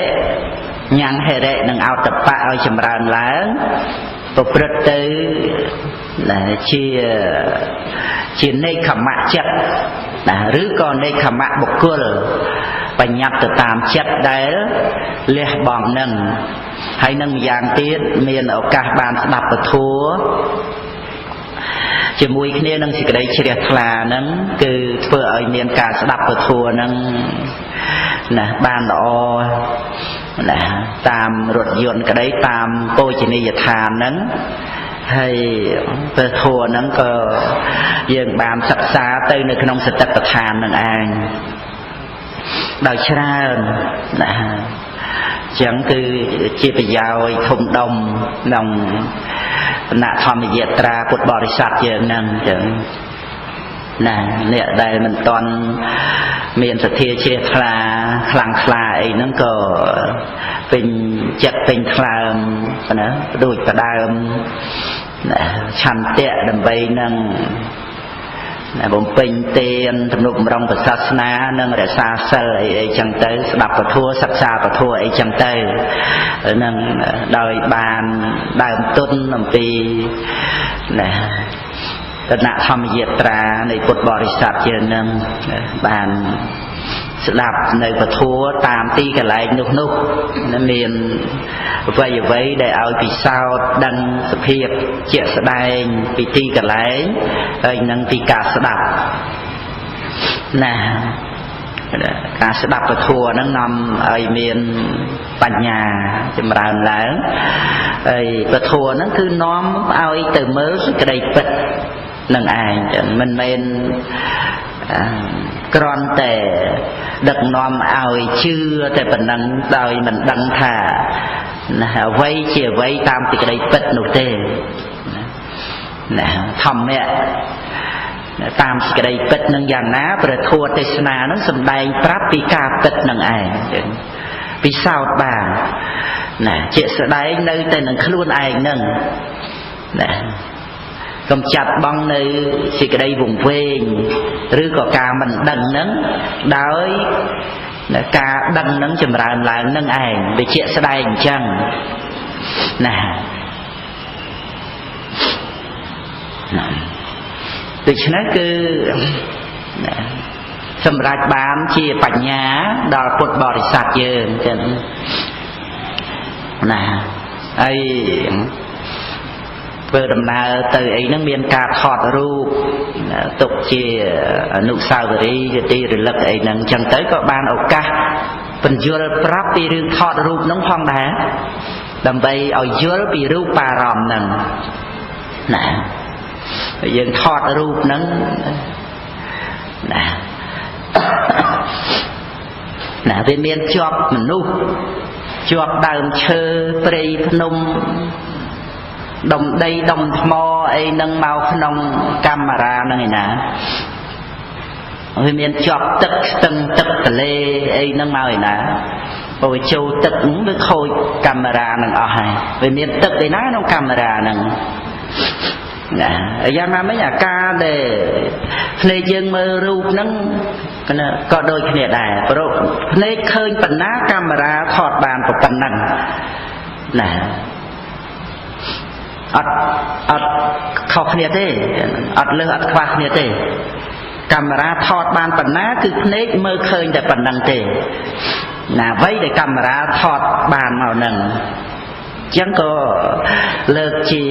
ញ៉ាំងហេរិនិងអោតបៈឲ្យចម្រើនឡើងប្រព្រឹត្តទៅជានេក្ខមៈចិត្តឬក៏នេក្ខមៈបុគ្គលបញ្ញត្តិទៅតាមចិត្តដែលលះបង់នឹងហើយនឹងម្យ៉ាងទៀតមានឱកាសបានស្ដាប់ពធជាមួយគ្នានឹងសេចក្តីជ្រះថ្លាហ្នឹងគឺធ្វើឲ្យមានការស្ដាប់ពធហ្នឹងណាបានល្អណាតាមរថយន្តក្តីតាមពោជនីយដ្ឋានហ្នឹងហើយពធហ្នឹងក៏យើងបានសិក្សាទៅនៅក្នុងសតិប្បដ្ឋាននឹងឯងដោយច្រើនណាចឹងគឺជាប្រយោជន៍ធំដុំក្នុងគណៈធម្មយាត្រាពុទ្ធបរិស័ទយើងហ្នឹងចឹងណាអ្នកដែលមិនទាន់មានសទ្ធាជ្រះថ្លាខ្លាំងក្លាអីហ្នឹងក៏ពេញចិត្តពេញថ្លើមណាដូចផ្ដើមឆន្ទៈដើម្បីនឹងបំពេញទានទំនុកបំរុងព្រះសាសនានិងរក្សាសិលអីចឹងទៅស្ដាប់ពធសិក្សាពធអីចឹងទៅនឹងដោយបានដើមទុនអំពីណាគណៈធម្មយាត្រានៃពុទ្ធបរិស័ទយើងនឹងបាន ស្ដាប់នៅពធតាមទីកន្លែងនោះមានអ្វីដែលឲ្យពិសោធន៍ដឹងសភាពជាក់ស្ដែងពីទីកន្លែងហើយនឹងពីការស្ដាប់ណាការស្ដាប់ពធហ្នឹងនាំឲ្យមានបញ្ញាចម្រើនឡើងហើយពធហ្នឹងគឺនាំឲ្យទៅមើលសេចក្តីពិតនឹងឯងមិនមែនគ្រាន់តែដឹកនាំឲ្យជឿតែប៉ុណ្ណឹងដោយមិនដឹងថាអ្វីជាអ្វីតាមសេចក្តីពិតនោះទេណាធម្មៈតាមសេចក្តីពិតនឹងយ៉ាងណាព្រះធម៌ទេសនានឹងសម្ដែងប្រាប់ពីការពិតនឹងឯងពិសោធន៍បានណាជាក់ស្ដែងនៅតែនឹងខ្លួនឯងនឹងណាកុំចាត់បង់នៅសេចក្តីវង្វេងឬក៏ការមិនដឹងនឹងដោយការដឹងនឹងចម្រើនឡើងនឹងឯងវាជាក់ស្ដែងអញ្ចឹងណាដូច្នេះគឺសម្រាប់បានជាបញ្ញាដល់ពុទ្ធបរិស័ទយើងចឹងណាហើយធ្វើដំណើរទៅអីហ្នឹងមានការថតរូបទុកជាអនុស្សាវរីយ៍ជាទីរលឹកអីហ្នឹងចឹងទៅក៏បានឱកាសបញ្យល់ប្រាប់ពីរឿងថតរូបហ្នឹងផងដែរដើម្បីឲ្យយល់ពីរូបារម្មណ៍ហ្នឹងណាយើងថតរូបហ្នឹងណាវាមានជាប់មនុស្សជាប់ដើមឈើព្រៃភ្នំដុំដីដុំថ្មអីហ្នឹងមកក្នុងកាមេរ៉ាហ្នឹងឯណាវាមានជាប់ទឹកស្ទឹងទឹកទន្លេអីហ្នឹងមកឯណាបើវាចូលទឹកវាខូចកាមេរ៉ាហ្នឹងអស់ហើយវាមានទឹកឯណាក្នុងកាមេរ៉ាហ្នឹងណាយ៉ាងណាមិញអាការដែលភ្នែកយើងមើលរូបហ្នឹងក៏ដូចគ្នាដែរព្រោះភ្នែកឃើញប៉ុណ្ណាកាមេរ៉ាថតបានប៉ុណ្ណឹងណាអត់ខុសគ្នាទេអត់លើសអត់ខ្វះគ្នាទេកាមេរ៉ាថតបានប៉ុណ្ណាគឺភ្នែកមើលឃើញតែប៉ុណ្ណឹងទេណាអ្វីដែលកាមេរ៉ាថតបានមកហ្នឹងអញ្ចឹងក៏លើកជា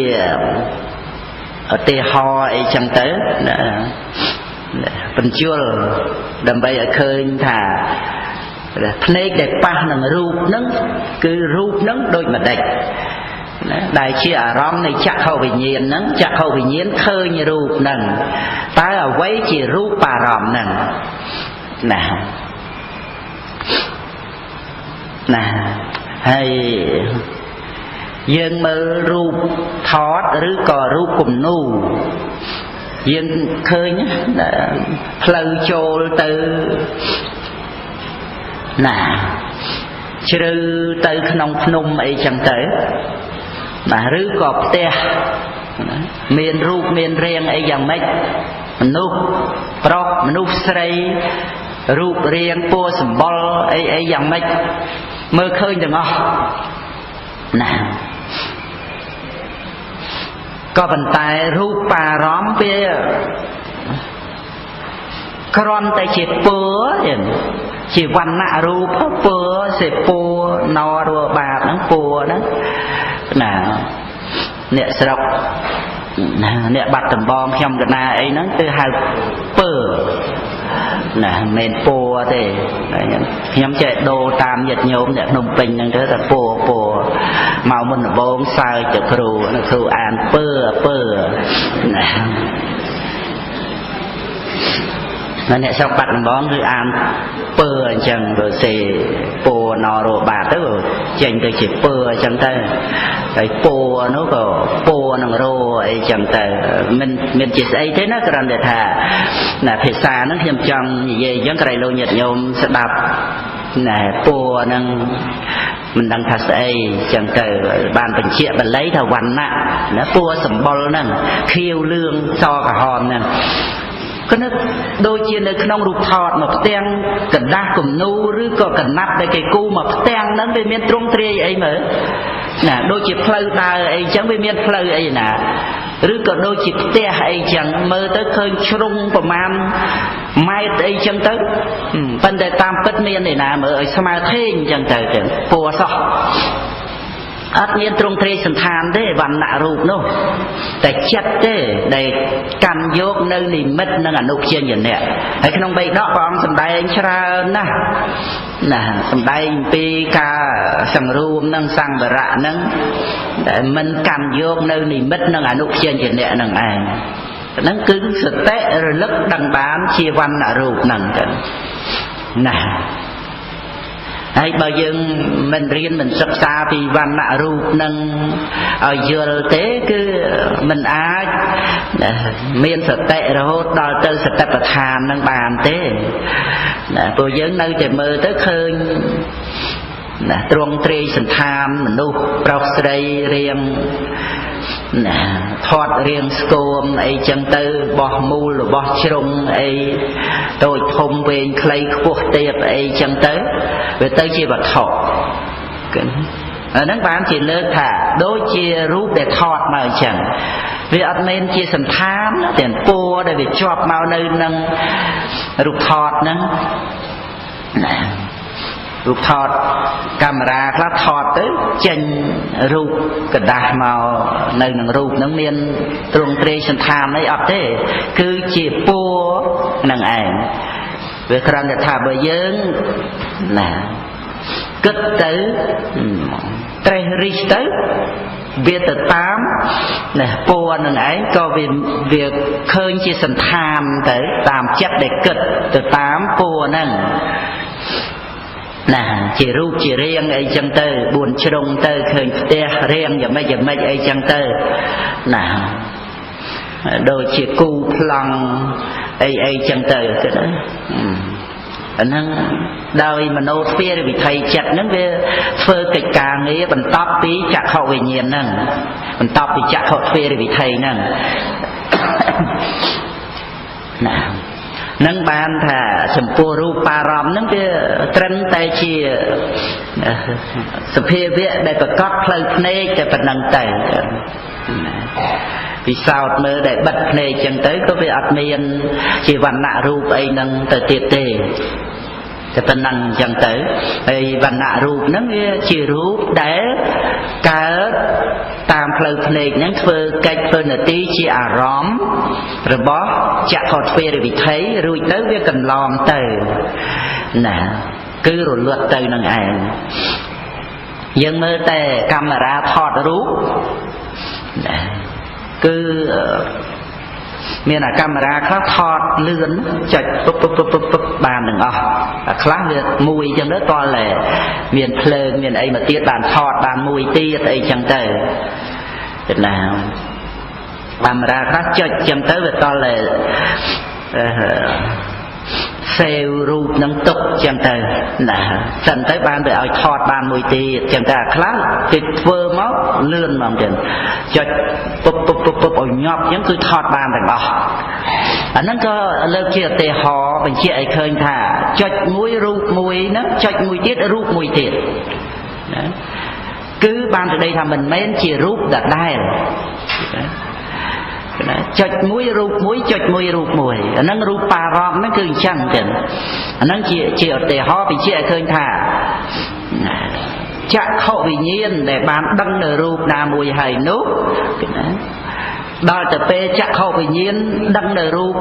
ឧទាហរណ៍អីចឹងទៅបញ្យល់ដើម្បីឲ្យឃើញថាភ្នែកដែលប៉ះនឹងរូបហ្នឹងគឺរូបហ្នឹងដូចម្ដេចដែលជាអារម្មណ៍នៃចក្ខុវិញ្ញាណហ្នឹងចក្ខុវិញ្ញាណឃើញរូបហ្នឹងតើអ្វីជារូបអារម្មណ៍ហ្នឹងណាហើយយើងមើលរូបថតឬក៏រូបគំនូរយើងឃើញផ្លូវចូលទៅណាជ្រៅទៅក្នុងភ្នំអីចឹងទៅបាទឬក៏ផ្ទះមានរូបមានរាងអីយ៉ាងម៉េចមនុស្សប្រុសមនុស្សស្រីរូបរាងពណ៌សម្បុរអីយ៉ាងម៉េចមើលឃើញទាំងអស់ណាក៏ប៉ុន្តែរូបអារម្មណ៍វាគ្រាន់តែជាពណ៌ជាវណ្ណៈរូបពណ៌សេពណ៌ណរបាបហ្នឹងពណ៌ហ្នឹងណាអ្នកស្រុកអ្នកបាត់ដំបងខ្ញុំកណាអីហ្នឹងគឺហៅពើណាមិនពណ៌ទេខ្ញុំចេះដូរតាមញាតិញោមអ្នកភ្នំពេញហ្នឹងទៅតែពណ៌មកមុនដំបងសើចទៅគ្រូអានពើណាអ្នកស្រុកបាត់ដំបងគឺអានពើអញ្ចឹងបើសេពណ៌ណរបាតទៅចេញទៅជាពើអញ្ចឹងទៅហើយពណ៌នោះក៏ពណ៌នឹងរអីចឹងទៅមិនជាស្អីទេណាគ្រាន់តែថាណាភាសាហ្នឹងខ្ញុំចង់និយាយអញ្ចឹងក្រៃលោកញាតិញោមស្ដាប់ណែពណ៌ហ្នឹងមិនដឹងថាស្អីចឹងទៅបានបញ្ជាក់បល័យថាវណ្ណៈណាពណ៌សម្បុរហ្នឹងខៀវលឿងសក្រហមហ្នឹងគឺដូចជានៅក្នុងរូបថតមកផ្ទាំងกระดาษគំនូរឬក៏កណាត់ដែលគេគូមកផ្ទាំងហ្នឹងវាមានទ្រង់ទ្រាយអីមើលណាដូចជាផ្លូវដើរអីចឹងវាមានផ្លូវអីណា ឬក៏ដូចជាផ្ទះអីចឹងមើលទៅឃើញជ្រុងប្រមាណម៉ែត្រអីចឹងទៅប៉ុន្តែតាមពិតមានឯណាមើលឲ្យស្មើធេងចឹងទៅចឹងពណ៌សោះអត់មានទ្រង់ទ្រាយសន្តានទេវណ្ណៈរូបនោះតែចិត្តទេដែលកាន់យកនៅនិមិត្តនិងអនុព្យាញ្ញៈហើយក្នុងបៃដកព្រះអង្គសម្ដែងច្រើនណាស់ណាសម្ដែងពីការសង្រួមនិងសង្វរៈនឹងដែលមិនកាន់យកនៅនិមិត្តនិងអនុព្យាញ្ញៈនឹងឯងហ្នឹងគឺសតិរលឹកដឹងបានជាវណ្ណៈរូបហ្នឹងទៅណាហើយបើយើងមិនរៀនមិនសិក្សាពីវណ្ណៈរូបនឹងឲ្យយល់ទេគឺមិនអាចមានសតិរហូតដល់ទៅសតិប្បដ្ឋាននឹងបានទេណាព្រោះយើងនៅតែមើលទៅឃើញណាទ្រង់ទ្រាយសន្តានមនុស្សប្រុសស្រីរៀងណាថតរៀងស្គមអីចឹងទៅបោះមូលរបស់ជ្រុងអីតូចធំវែងខ្លីខ្ពស់ទៀតអីចឹងទៅវាទៅជាវត្ថុអាហ្នឹងបានជាលើកថាដូចជារូបដែលថតមកអញ្ចឹងវាអត់មែនជាសន្តានទាំងពណ៌ដែលវាជាប់មកនៅនឹងរូបថតហ្នឹងណារូបថតកាមេរ៉ាខ្លះថតទៅចេញរូបกระดาษមកនៅក្នុងរូបហ្នឹងមានទ្រង់ទ្រាយសន្តានអីអត់ទេគឺជាពណ៌នឹងឯងវាគ្រាន់តែថាបើយើងណាគិតទៅត្រេះរិះទៅវាទៅតាមណាពណ៌នឹងឯងក៏វាឃើញជាសន្តានទៅតាមចិត្តដែលគិតទៅតាមពណ៌ហ្នឹងណាជារូបជារាងអីចឹងទៅ4ជ្រុងទៅឃើញផ្ទះរាងយ៉ាងម៉េចអីចឹងទៅណាដូចជាគូប្លង់អីចឹងទៅគឺណាអាហ្នឹងដោយមโนទ្វារវិថីចិត្តហ្នឹងវាធ្វើកិច្ចការងារបន្តពីចក្ខុវិញ្ញាណហ្នឹងបន្តពីចក្ខុទ្វារវិថីហ្នឹងណានឹងបានថាចំពោះរូបអារម្មណ៍ហ្នឹងវាត្រឹមតែជាសភាវៈដែលប្រកបផ្លូវភ្នែកតែប៉ុណ្្នឹងទៅពិសោធន៍មើលដែលបិទភ្នែកចឹងទៅក៏វាអត់មានជាវណ្ណៈរូបអីហ្នឹងទៅទៀតទេតែប៉ុណ្ណឹងចឹងទៅហើយវណ្ណៈរូបហ្នឹងវាជារូបដែលកើតតាមផ្លូវភ្នែកហ្នឹងធ្វើកិច្ចធ្វើនាទីជាអារម្មណ៍របស់ចក្ខុទ្វារវិថីរួចទៅវាកន្លងទៅណាគឺរលត់ទៅនឹងឯងយើងមើលតែកាមេរ៉ាថតរូបណាគឺមានអាកាមេរ៉ាខ្លះថតលឿនចុចពុបបានទាំងអស់អាខ្លះវាមួយចឹងទៅតលតែមានភ្លើងមានអីមកទៀតបានថតបានមួយទៀតអីចឹងទៅណាកាមេរ៉ាខ្លះចុចចឹងទៅវាតលតែសេវរូបនឹងទុកចឹងទៅណាសិនទៅបានទៅឲ្យថតបានមួយទៀតចឹងទៅអាខ្លះគេធ្វើមកលឿនហ្មងចឹងចុចពុបឲ្យញាប់ចឹងគឺថតបានទាំងអស់អាហ្នឹងក៏លើកជាឧទាហរណ៍បញ្ជាក់ឲ្យឃើញថាចុចមួយរូបមួយហ្នឹងចុចមួយទៀតរូបមួយទៀតណាគឺបានទៅដីថាមិនមែនជារូបដដែលចុចមួយរូបមួយចុចមួយរូបមួយអាហ្នឹងរូបបារម្ភហ្នឹងគឺអញ្ចឹងចឹងអាហ្នឹងជាឧទាហរណ៍បញ្ជាក់ឲ្យឃើញថាចក្ខុវិញ្ញាណដែលបានដឹងនៅរូបណាមួយហើយនោះណាដល់ទៅពេលចក្ខុវិញ្ញាណដឹងនៅរូប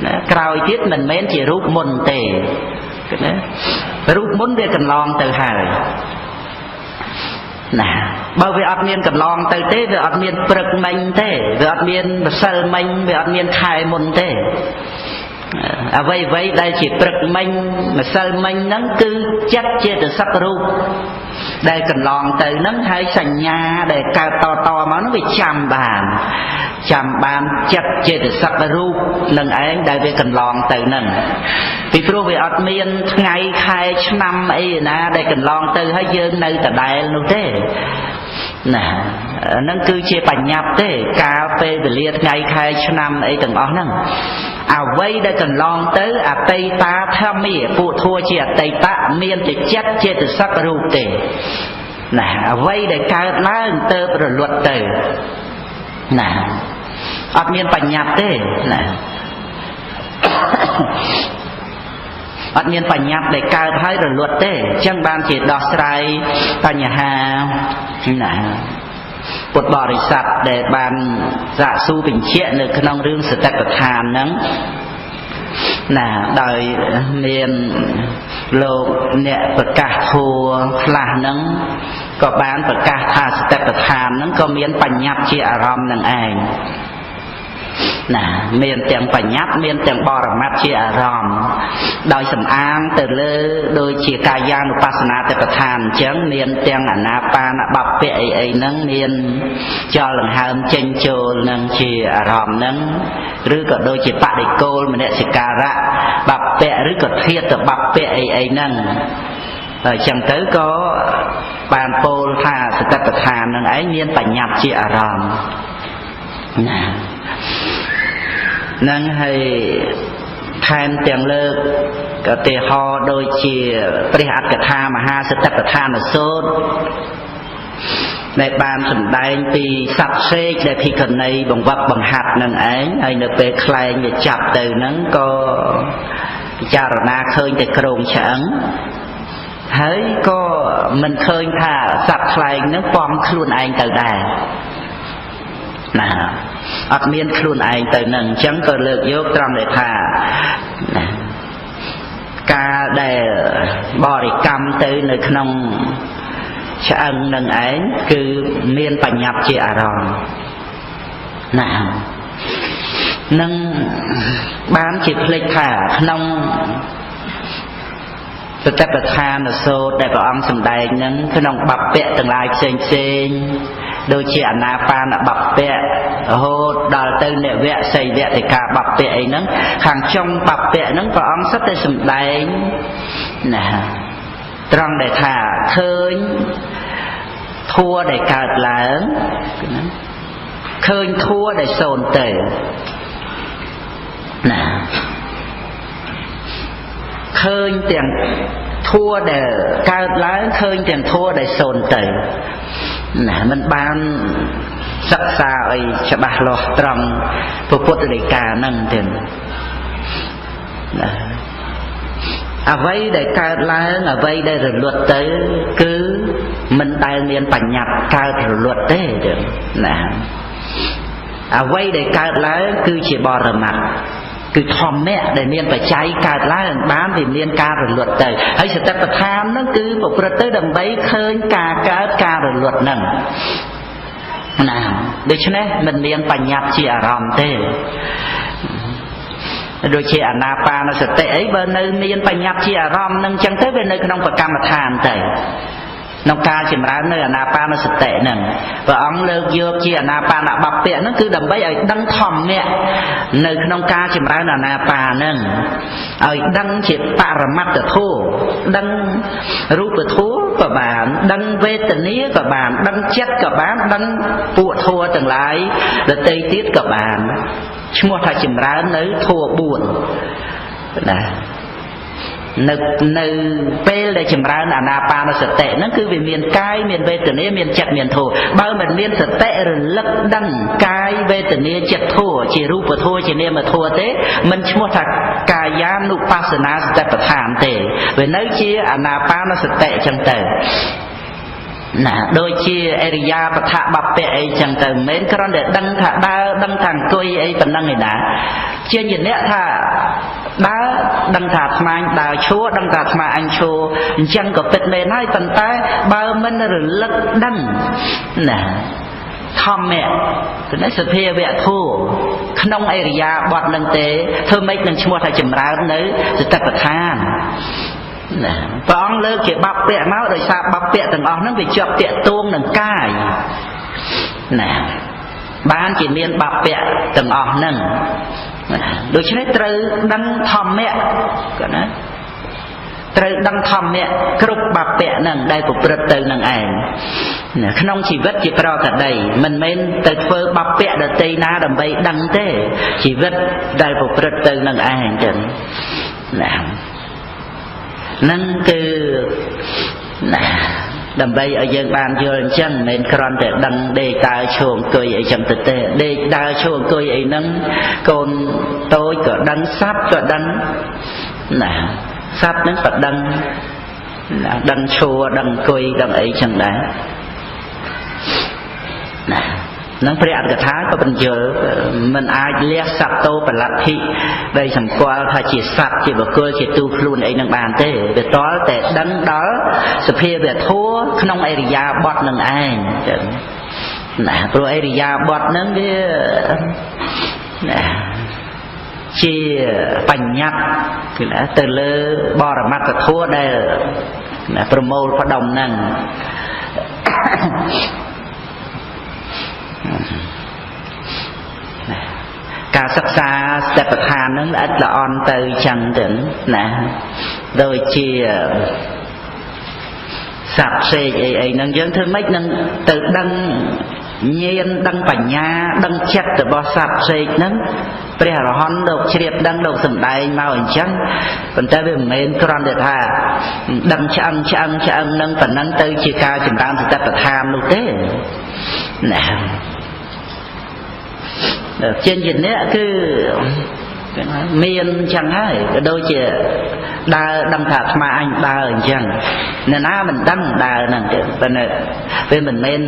ណាក្រោយទៀតមិនមែនជារូបមុនទេណារូបមុនវាកន្លងទៅហើយណាបើវាអត់មានកន្លងទៅទេវាអត់មានព្រឹកមិញទេវាអត់មានម្សិលមិញវាអត់មានខែមុនទេអ្វីដែលជាព្រឹកមិញម្សិលមិញហ្នឹងគឺចិត្តចេតសិករូបដែលកន្លងទៅហ្នឹងហើយសញ្ញាដែលកើតតមកហ្នឹងវាចាំបានចិត្តចេតសិករូបនឹងឯងដែលវាកន្លងទៅហ្នឹងពីព្រោះវាអត់មានថ្ងៃខែឆ្នាំអីណាដែលកន្លងទៅហើយយើងនៅដដែលនោះទេណាហ្នឹងគឺជាបញ្ញត្តិទេកាលពេលវេលាថ្ងៃខែឆ្នាំអីទាំងអស់ហ្នឹងអ្វីដែលកន្លងទៅអតីតាធម្មាពួកធัวជាអតីតមានតែចិត្តចេតសិករូបទេណាអ្វីដែលកើតឡើងទៅរលត់ទៅ ណាអត់មានបញ្ញត្តិទេណាអត់មានបញ្ញត្តិដែលកើតហើយរលត់ទេអញ្ចឹងបានជាដោះស្រាយបញ្ហាណាពុទ្ធបរិស័ទដែលបានសាកសួរបញ្ជាក់នៅក្នុងរឿងសតិប្បដ្ឋានហ្នឹងណាដោយមានលោកអ្នកប្រកាសធัวខ្លះហ្នឹងក៏បានប្រកាសថាសតិប្បដ្ឋានហ្នឹងក៏មានបញ្ញត្តិជាអារម្មណ៍នឹងឯងណាមានទាំងបញ្ញត្តិមានទាំងបរមត្ថជាអារម្មណ៍ដោយសំអាងទៅលើដូចជាកាយានុបស្សនាសតិប្បដ្ឋានអញ្ចឹងមានទាំងអានាបានបព្វៈអីហ្នឹងមានចលដង្ហើមចេញចូលនឹងជាអារម្មណ៍ហ្នឹងឬក៏ដូចជាបដិគោលមនសិការៈបព្វៈឬក៏ធាតុបព្វៈអីហ្នឹងហើយអញ្ចឹងទៅក៏បានពោលថាសតិប្បដ្ឋាននឹងឯងមានបញ្ញត្តិជាអារម្មណ៍ណានឹងហើយថែមទាំងលើកឧទាហរណ៍ដូចជាព្រះអត្តកថាមហាសតិប្បដ្ឋានសូត្រដែលបានសម្ដែងពីសត្វសេកដែលភិក្ខុនីបង្វឹកបង្ហាត់នឹងឯងហើយនៅពេលខ្លែងវាចាប់ទៅហ្នឹងក៏ពិចារណាឃើញតែក្រងឆ្អឹងហើយក៏មិនឃើញថាសត្វខ្លែងហ្នឹងពំខ្លួនឯងទៅដែរណាអត់មានខ្លួនឯងទៅនឹងអញ្ចឹងក៏លើកយកត្រង់ដែលថាណាការដែលបរិកម្មទៅនៅក្នុងឆ្អឹងនឹងឯងគឺមានបញ្ញត្តិជាអារម្មណ៍ណានឹងបានជាភ្លេចថាក្នុងសតិប្បដ្ឋានសូត្រដែលព្រះអង្គសម្ដែងនឹងក្នុងបព្វៈទាំងឡាយផ្សេងផ្សេងដូចជាអានាបានបព្វៈរហូតដល់ទៅនិវៈសីវៈតិកាបព្វៈអីហ្នឹងខាងចុងបព្វៈហ្នឹងព្រះអង្គសុទ្ធតែសម្ដែងណាត្រង់ដែលថាឃើញធัวដែលកើតឡើងឃើញធัวដែលសូន្យទៅណាឃើញទាំងធัวដែលកើតឡើងឃើញទាំងធัวដែលសូន្យទៅណាมันបានសិក្សាអីច្បាស់លាស់ត្រង់ពុទ្ធដីកាហ្នឹងទេណាអ្វីដែលកើតឡើងអ្វីដែលរលត់ទៅគឺមិនដែលមានបញ្ញត្តិកើតរលត់ទេណាអ្វីដែលកើតឡើងគឺជាបរមត្ថគឺធម្មៈដែលមានបច្ច័យកើតឡើងបានវាមានការរលត់ទៅហើយសតិប្បដ្ឋានហ្នឹងគឺប្រព្រឹត្តទៅដើម្បីឃើញការកើតការរលត់ហ្នឹងណាដូច្នេះមិនមានបញ្ញត្តិជាអារម្មណ៍ទេដូចជាអាណាបានសតិអីបើនៅមានបញ្ញត្តិជាអារម្មណ៍ហ្នឹងអញ្ចឹងទៅវានៅក្នុងប្រកម្មដ្ឋានទៅក្នុងការចម្រើននៅអាណាបានសតិហ្នឹងព្រះអង្គលើកយកជាអាណាបានបព្វៈហ្នឹងគឺដើម្បីឲ្យដឹងធម្មៈនៅក្នុងការចម្រើនអាណាបានហ្នឹងឲ្យដឹងជាបរមត្តធម៌ដឹងរូបធម៌ក៏បានដឹងវេទនាក៏បានដឹងចិត្តក៏បានដឹងពួកធម៌ទាំងឡាយដទៃទៀតក៏បានឈ្មោះថាចម្រើននៅធម៌4ណានៅពេលដែលចម្រើនអាណាបានសតិហ្នឹងគឺវាមានកាយមានវេទនាមានចិត្តមានធម៌បើមិនមានសតិរលឹកដឹងកាយវេទនាចិត្តធម៌ជារូបធម៌ជានាមធម៌ទេមិនឈ្មោះថាកាយានុបស្សនាសតិប្បដ្ឋានទេវានៅជាអាណាបានសតិអញ្ចឹងទៅណាដូចជាអរិយាបថបព្វៈអីចឹងទៅមិនមែនគ្រាន់តែដឹងថាដើរដឹងថាអង្គុយអីប៉ុណ្ណឹងឯណាជាអ្នកថាដើរដឹងថាអាត្មាដើរឈរដឹងថាអាត្មាអញឈរអញ្ចឹងក៏ពិតមែនហើយប៉ុន្តែបើមិនរលឹកដឹងណាធម្មៈគឺសភាវៈធម៌ក្នុងអរិយាបថនឹងទេធ្វើម៉េចនឹងឈ្មោះថាចម្រើននៅសតិប្បដ្ឋានណាព្រះអង្គលើកជាបព្វៈមកដោយសារបព្វៈទាំងអស់ហ្នឹងវាជាប់តាក់ទងនឹងកាយណាបានជាមានបព្វៈទាំងអស់ហ្នឹងដូច្នេះត្រូវដឹងធម្មៈក៏ណាត្រូវដឹងធម្មៈគ្រប់បព្វៈហ្នឹងដែលប្រព្រឹត្តទៅនឹងឯងក្នុងជីវិតជាប្រកដីមិនមែនទៅធ្វើបព្វៈដទៃណាដើម្បីដឹងទេជីវិតដែលប្រព្រឹត្តទៅនឹងឯងចឹងណានឹងគឺណា ដើម្បីឲ្យយើងបានយល់អញ្ចឹងមិនគ្រាន់តែដឹងដេកដើរឈរអង្គុយអីចឹងទៅទេដេកដើរឈរអង្គុយអីហ្នឹងកូនតូចក៏ដឹងសត្វក៏ដឹងណាសត្វហ្នឹងក៏ដឹងឈរដឹងអង្គុយដឹងអីចឹងដែរណានឹងព្រះអត្តកថាក៏បញ្យល់មិនអាចលះសត្វតោបលទ្ធិដែលសម្គាល់ថាជាសត្វជាបុគ្គលជាទូខ្លួនអីនឹងបានទេវាតល់តែដឹងដល់សភាវធម៌ក្នុងអរិយាបថនឹងឯងចឹងណាព្រោះអរិយាបថនឹងវាណាជាបញ្ញត្តិគឺណាទៅលើបរមត្ថធម៌ដែលប្រមូលផ្ដុំហ្នឹងការសិក្សាស្តេបដ្ឋានហ្នឹងល្អិតល្អន់ទៅចឹងទៅណាដូចជាសត្វផ្សេងអីហ្នឹងយើងធ្វើម៉េចនឹងទៅដឹងញាណដឹងបញ្ញាដឹងចិត្តរបស់សត្វផ្សេងហ្នឹងព្រះអរហន្តលោកជ្រាបដឹងលោកសំដែងមកអញ្ចឹងប៉ុន្តែវាមិនមែនគ្រាន់តែថាដឹងឆ្អឹងហ្នឹងប៉ុណ្ណឹងទៅជាការចម្រើនសតិប្បដ្ឋាននោះទេណាជាជាអ្នកគឺមានអញ្ចឹងហើយក៏ដូចជាដើរដឹងថាអាត្មាអញដើរអញ្ចឹងអ្នកណាមិនដឹងដើរហ្នឹងទេប៉ុន្តែវាមិនមែន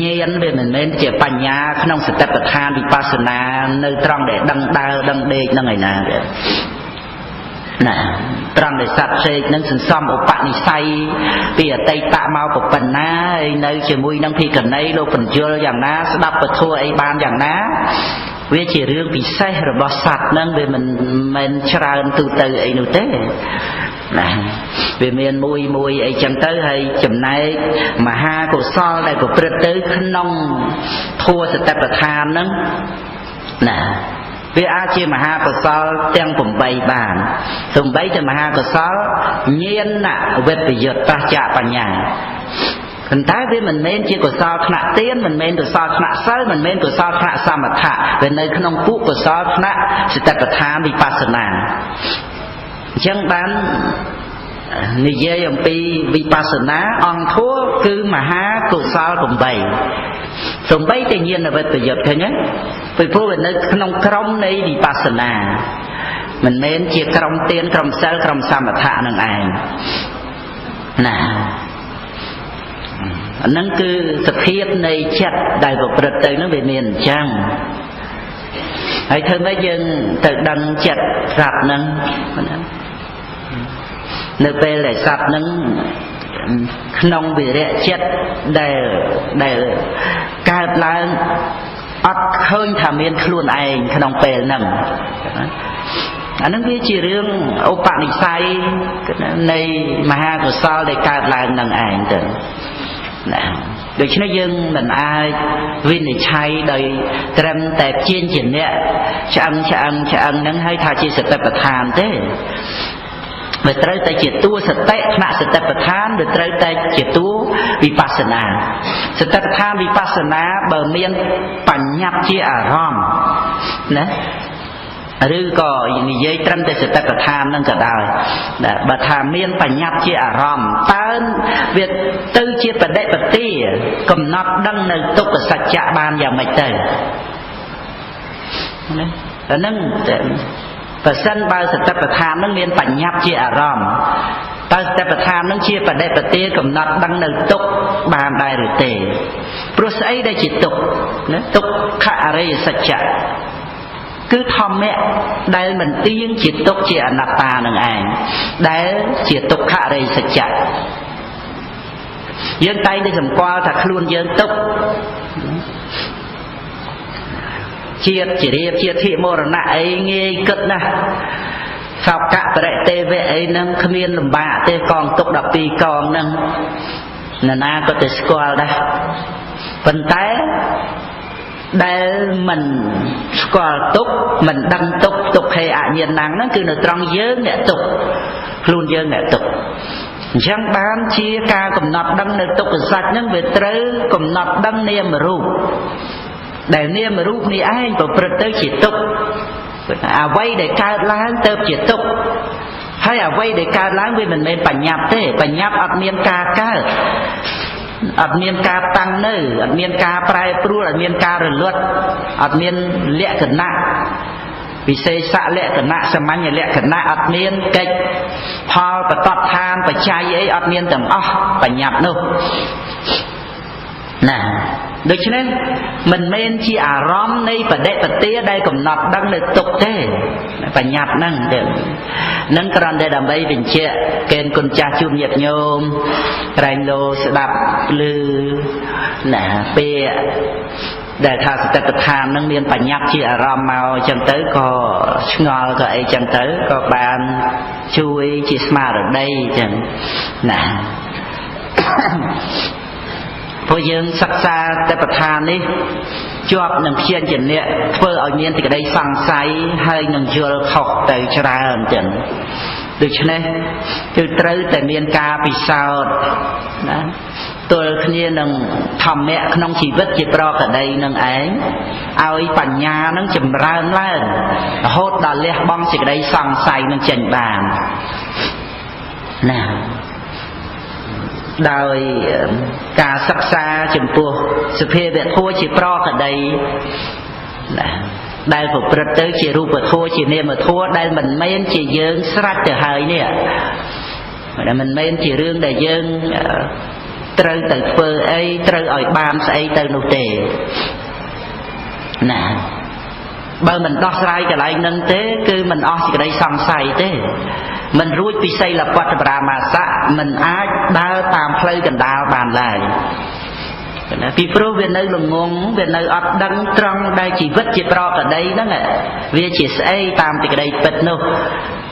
ញាណវាមិនមែនជាបញ្ញាក្នុងសតិប្បដ្ឋានវិបស្សនានៅត្រង់ដែលដឹងដើរដឹងដេកហ្នឹងឯណាទេណាត្រង់ដែលសត្វផ្សេងនឹងសន្សំឧបនិស្ស័យពីអតីតមកប៉ុណ្ណាហើយនៅជាមួយនឹងភិក្ខុនីលោកបញ្យល់យ៉ាងណាស្ដាប់ពធអីបានយ៉ាងណាវាជារឿងពិសេសរបស់សត្វហ្នឹងវាមិនមែនច្រើនទូទៅអីនោះទេណាវាមានមួយអីចឹងទៅហើយចំណែកមហាកុសលដែលប្រព្រឹត្តទៅក្នុងធម៌សតិប្បដ្ឋានហ្នឹងណាវាអាចជាមហាកុសលទាំង8បានសំបីតែមហាកុសលញាណវិបយុត្តចៈបញ្ញាប៉ុន្តែវាមិនមែនជាកុសលថ្នាក់ទានមិនមែនកុសលថ្នាក់សិលមិនមែនកុសលថ្នាក់សមថៈវានៅក្នុងពួកកុសលថ្នាក់សតិប្បដ្ឋានវិបស្សនាអញ្ចឹងបាននិយាយអំពីវិបស្សនាអង្គធម៌គឺមហាកុសល8សំបីតែញាណវិបយុត្តឃើញទេពីព្រោះវានៅក្នុងក្រុមនៃវិបស្សនាមិនមែនជាក្រុមទានក្រុមសិលក្រុមសមថៈនឹងឯងណាអាហ្នឹងគឺសភាពនៃចិត្តដែលប្រព្រឹត្តទៅហ្នឹងវាមានអញ្ចឹងហើយធ្វើម៉េចយើងទៅដឹងចិត្តសត្វហ្នឹងនៅពេលដែលសត្វហ្នឹងក្នុងវិរៈចិត្តដែលកើតឡើងអត់ឃើញថាមានខ្លួនឯងក្នុងពេលហ្នឹងអានឹងវាជារឿងឧបនិស្ស័យនៃមហាកុសលដែលកើតឡើងនឹងឯងទៅណាដូច្នេះយើងមិនអាចវិនិច្ឆ័យដោយត្រឹមតែជាជាអ្នកឆ្អឹងហ្នឹងហើយថាជាសតិប្បដ្ឋានទេវាត្រូវតែជាតួសតិថ្នាក់សតិប្បដ្ឋានវាត្រូវតែជាតួវិបស្សនាសតិប្បដ្ឋានវិបស្សនាបើមានបញ្ញត្តិជាអារម្មណ៍ណាឬក៏និយាយត្រឹមតែសតិប្បដ្ឋានហ្នឹងក៏ដោយបើថាមានបញ្ញត្តិជាអារម្មណ៍តើវាទៅជាបដិបទាកំណត់ដឹងនៅទុក្ខសច្ចៈបានយ៉ាងម៉េចទៅណាអាហ្នឹងប្រសិនបើសតិប្បដ្ឋាននឹងមានបញ្ញត្តិជាអារម្មណ៍តើសតិប្បដ្ឋាននឹងជាបដិបទាកំណត់ដឹងនៅទុក្ខបានដែរឬទេព្រោះស្អីដែលជាទុក្ខណាទុក្ខអរិយសច្ចៈគឺធម្មៈដែលមិនទៀងជាទុក្ខជាអនត្តានឹងឯងដែលជាទុក្ខអរិយសច្ចៈយើងតែងតែសម្គាល់ថាខ្លួនយើងទុក្ខជាតិជារៀបជាធិមរណៈអីងាយគិតណាស់សោកៈបរិទេវៈអីហ្នឹងគ្មានលំបាកទេកងទុក12កងហ្នឹងណាក៏ទៅស្គាល់ដែរប៉ុន្តែដែលមិនស្គាល់ទុកមិនដឹងទុកហេអញ្ញាណហ្នឹងគឺនៅត្រង់យើងអ្នកទុកខ្លួនយើងអ្នកទុកអញ្ចឹងបានជាការកំណត់ដឹងនៅទុក្ខសច្ចហ្នឹងវាត្រូវកំណត់ដឹងនាមរូបដែលនាមរូបនេះឯងប្រព្រឹត្តទៅជាទុក្ខអ្វីដែលកើតឡើងទៅជាទុក្ខ ហើយអ្វីដែលកើតឡើងវាមិនមែនបញ្ញត្តិទេបញ្ញត្តិអត់មានការកើតអត់មានការតាំងនៅអត់មានការប្រែប្រួលអត់មានការរលត់អត់មានលក្ខណៈវិសេសលក្ខណៈសាមញ្ញលក្ខណៈអត់មានកិច្ចផលបតតឋានបច្ច័យអីអត់មានទាំងអស់បញ្ញត្តិនោះណាដូច្នេះមិនមែនជាអារម្មណ៍នៃបដិបទាដែលកំណត់ដឹងនៅទុកទេបញ្ញត្តិហ្នឹងទេនឹងគ្រាន់តែដើម្បីបញ្ជាក់កេនគុណចាស់ជូនញាតិញោមក្រែងលោស្ដាប់ឮណាពាក្យដែលថាសតិប្បដ្ឋាននឹងមានបញ្ញត្តិជាអារម្មណ៍មកអញ្ចឹងទៅក៏ឆ្ងល់ក៏អីចឹងទៅក៏បានជួយជាស្មារតីអញ្ចឹងណាព្រោះយើងសិក្សាសតិប្បដ្ឋាននេះជាប់នឹងព្យាញ្ជនៈធ្វើឲ្យមានសេចក្តីសង្ស័យហើយនឹងយល់ខុសទៅច្រើនចឹងដូច្នេះគឺត្រូវតែមានការពិសោធន៍ណាទល់គ្នានឹងធម្មៈក្នុងជីវិតជាប្រកដីនឹងឯងឲ្យបញ្ញានឹងចម្រើនឡើងរហូតដល់លះបង់សេចក្តីសង្ស័យនឹងចេញបានណាដោយការសិក្សាចំពោះសភាវៈធម៌ជាប្រកដីណាដែលប្រព្រឹត្តទៅជារូបធម៌ជានាមធម៌ដែលមិនមែនជាយើងស្រេចទៅហើយនេះដែលមិនមែនជារឿងដែលយើងត្រូវទៅធ្វើអីត្រូវឲ្យបានស្អីទៅនោះទេណាបើមិនដោះស្រាយកន្លែងហ្នឹងទេគឺមិនអស់សេចក្តីសង្ស័យទេមិនរួចពីសីលបត្តបរាមាសៈមិនអាចដើរតាមផ្លូវកណ្ដាលបានឡើយពីព្រោះវានៅល្ងងវានៅអត់ដឹងត្រង់ដែលជីវិតជាប្រកដីហ្នឹងវាជាស្អីតាមសេចក្តីពិតនោះ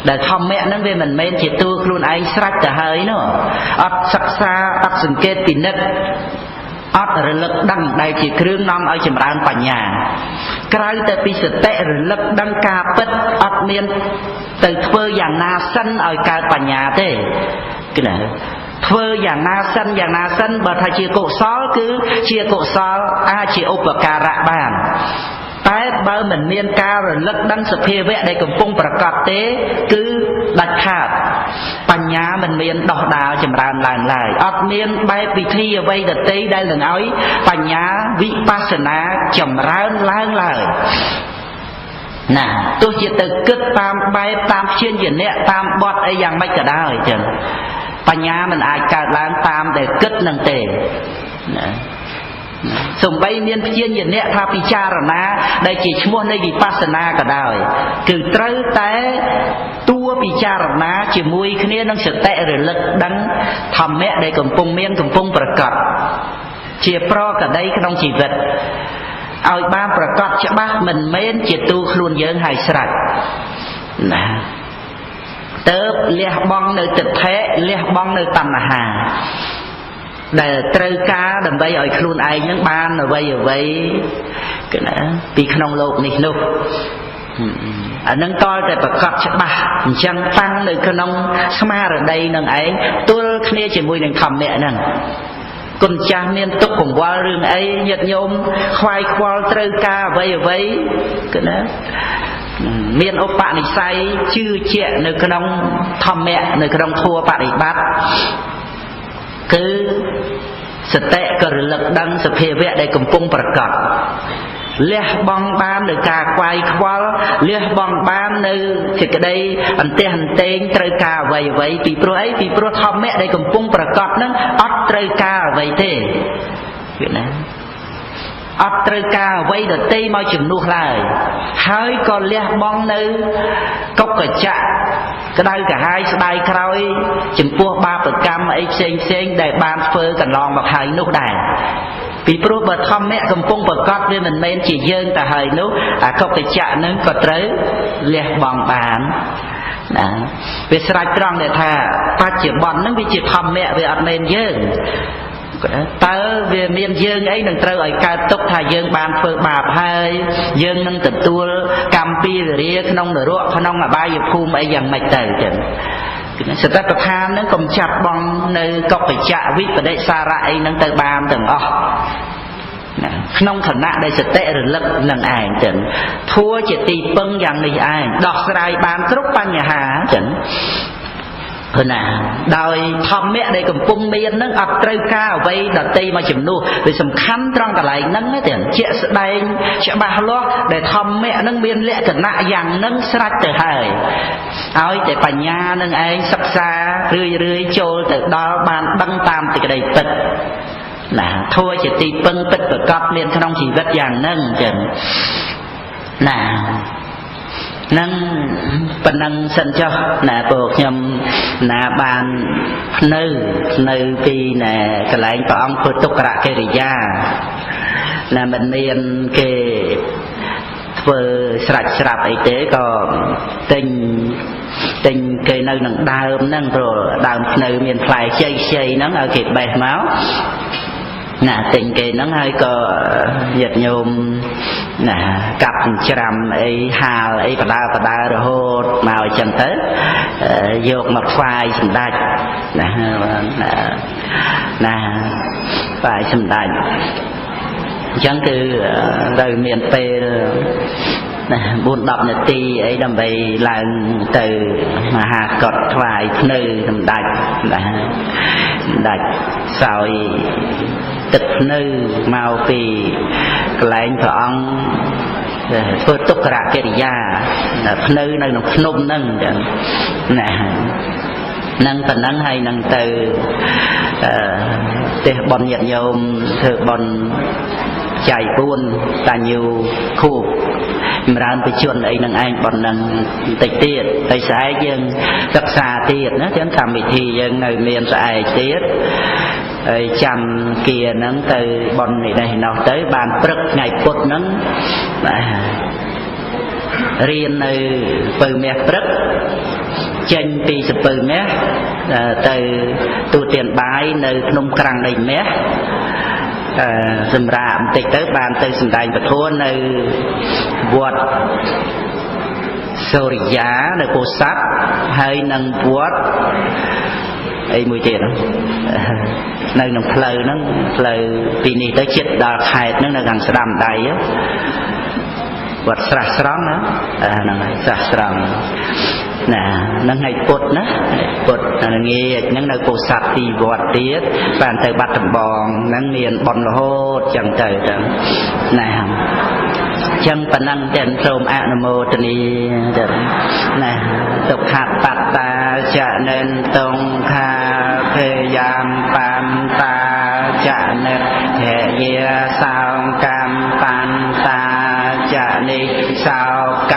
ដែលធម្មៈហ្នឹងវាមិនមែនជាតួខ្លួនឯងស្រេចទៅហើយនោះអត់សិក្សាអត់សង្កេតពិនិត្យអត់រលឹកដឹងដែលជាគ្រឿងនាំឲ្យចម្រើនបញ្ញាក្រៅតែពីសតិរលឹកដឹងការពិតអត់មានទៅធ្វើយ៉ាងណាសិនឲ្យកើតបញ្ញាទេគឺណាធ្វើយ៉ាងណាសិនបើថាជាកុសលគឺជាកុសលអាចជាឧបការៈបានតែបើមិនមានការរលឹកដឹងសភាវៈដែលកំពុងប្រកបទេគឺដាច់ខាតបញ្ញាមិនមានដោះដាលចម្រើនឡើងឡើយអត់មានបែបវិធីអ្វីដទៃដែលនឹងឲ្យបញ្ញាវិបស្សនាចម្រើនឡើងឡើយណាទោះជាទៅគិតតាមបែបតាមព្យាញ្ជនៈតាមបទអីយ៉ាងម៉េចក៏ដោយចឹងបញ្ញាមិនអាចកើតឡើងតាមដែលគិតនឹងទេណាសំបីមានព្យាញ្ជនៈថាពិចារណាដែលជាឈ្មោះនៃវិបស្សនាក៏ដោយគឺត្រូវតែតួពិចារណាជាមួយគ្នានឹងសតិរលឹកដឹងធម្មៈដែលកំពុងមានកំពុងប្រកបជាប្រកដីក្នុងជីវិតឲ្យបានប្រកបច្បាស់មិនមែនជាតួខ្លួនយើងហើយស្រេចណាតើបលះបង់នៅទិដ្ឋិលះបង់នៅតណ្ហាដែលត្រូវការដើម្បីឲ្យខ្លួនឯងនឹងបានអ្វីគឺណាពីក្នុងโลกនេះនោះអានឹងតតែប្រកបច្បាស់អញ្ចឹងតាំងនៅក្នុងស្មារតីនឹងឯងទល់គ្នាជាមួយនឹងធម្មៈហ្នឹងគុណចាស់មានទុកកង្វល់រឿងអីញាតិញោមខ្វាយខ្វល់ត្រូវការអ្វីគឺណាមានឧបនិស្ស័យជឿជាក់នៅក្នុងធម្មៈនៅក្នុងធម៌បប្រតិបត្តិគឺសតិក៏រលឹកដឹងសភាវៈដែលកំពុងប្រកបលះបង់បាននៅការខ្វាយខ្វល់លះបង់បាននៅសេចក្តីអន្ទះអន្ទែងត្រូវការអ្វីពីព្រោះអីពីព្រោះធម្មៈដែលកំពុងប្រកបហ្នឹងអត់ត្រូវការអ្វីទេឃើញណាអត់ត្រូវការអ្វីដទៃមកជំនួសឡើយហើយក៏លះបង់នៅកុកចៈក្តៅក្រហាយស្ដាយក្រោយចំពោះបាបកម្មអីផ្សេងដែលបានធ្វើកន្លងមកហើយនោះដែរពីព្រោះបើធម្មៈកំពុងប្រកបវាមិនមែនជាយើងទៅហើយនោះអាកុកចៈនឹងក៏ត្រូវលះបង់បានណាវាស្រេចត្រង់ដែលថាបច្ចុប្បន្នហ្នឹងវាជាធម្មៈវាអត់មែនយើងតើវាមានយើងអីនឹងត្រូវឲ្យកើតទុកថាយើងបានធ្វើបាបហើយយើងនឹងទទួលកម្មពីរាក្នុងនរកក្នុងអបាយភូមិអីយ៉ាងម៉េចទៅចឹងសតិប្បដ្ឋាននឹងកុំចាប់បង់នៅកុកចៈវិបដិសារៈអីនឹងទៅបានទាំងអស់ណាក្នុងខណៈដែលសតិរលឹកនឹងឯងចឹងធัวជាទីពឹងយ៉ាងនេះឯងដោះស្រាយបានគ្រប់បញ្ហាចឹង ព្រោះណាដោយធម្មៈដែលកំពុងមានហ្នឹងអត់ត្រូវការអ្វីដតីមកជំនួសវាសំខាន់ត្រង់កន្លែងហ្នឹងទេជាក់ស្ដែងច្បាស់លាស់ដែលធម្មៈហ្នឹងមានលក្ខណៈយ៉ាងហ្នឹងស្រេចទៅហើយឲ្យតែបញ្ញានឹងឯងសិក្សារឿយចូលទៅដល់បានដឹងតាមសេចក្តីពិតណាធัวជាទីពឹងពិតប្រកបមានក្នុងជីវិតយ៉ាងហ្នឹងចឹងណានឹងប៉ុណ្ណឹងសិនចុះណាពួកខ្ញុំណាបាននៅពីណាកន្លែងព្រះអង្គធ្វើទុក្ករកិរិយាណាមិនមានគេធ្វើស្រាច់ស្រាប់អីទេក៏ទិញគេនៅនឹងដើមហ្នឹងព្រោះដើមភ្នៅមានផ្លែខ្ចីហ្នឹងឲ្យគេបេះមកណាទិញគេហ្នឹងហើយក៏ញាតិញោមណាកាប់ច្រាំអីហាលអីបដើរហូតមកអញ្ចឹងទៅយកមកថ្វាយសម្ដេចណាថ្វាយសម្ដេចអញ្ចឹងគឺត្រូវមានពេលណា4-10នាទីអីដើម្បីឡើងទៅមហាកុដថ្វាយភ្នៅសម្ដេចណាសម្ដេចសោយទឹកភ្នៅមកពីកន្លែងព្រះអង្គធ្វើទុក្ករកិរិយាភ្នៅនៅក្នុងភ្នំហ្នឹងចឹងណានឹងប៉ុណ្ណឹងហើយនឹងទៅទេសបនញាតិញោមធ្វើបនចៃ4តាញូខូបចម្រើនបជនអីនឹងឯងប៉ុណ្ណឹងបន្តិចទៀតតែស្អែកយើងសិក្សាទៀតណាចឹងកម្មវិធីយើងនៅមានស្អែកទៀតហើយចាំគៀហ្នឹងទៅបននេះនេះនោះទៅបានព្រឹកថ្ងៃពុធហ្នឹងរៀននៅពៅមាសព្រឹកចេញពីសពៅមាសទៅទូទានបាយនៅក្នុងក្រាំងដីមាសសម្រាប់បន្តិចទៅបានទៅសម្ដែងពធនៅវត្តសូរិយានៅពោធិ៍សាត់ហើយនឹងវត្តអីមួយទៀតនៅក្នុងផ្លូវហ្នឹងផ្លូវពីនេះទៅជិតដល់ខេត្តហ្នឹងនៅខាងស្ដាំដៃវត្តស្រះស្រង់ណាហ្នឹងហើយស្រះស្រង់ណាហ្នឹងហើយពុទ្ធណាពុទ្ធងាយហ្នឹងនៅពោធិ៍សាត់ទីវត្តទៀតបានទៅបាត់ដំបងហ្នឹងមានបនរហូតចឹងទៅណាចឹងប៉ុណ្ណឹងតែសូមអនុមោទនីណាទុក្ខបត្តាចនិនតុងខាភេយាមបន្តាចនិហេយាសោកម្មបន្តាចនិសោក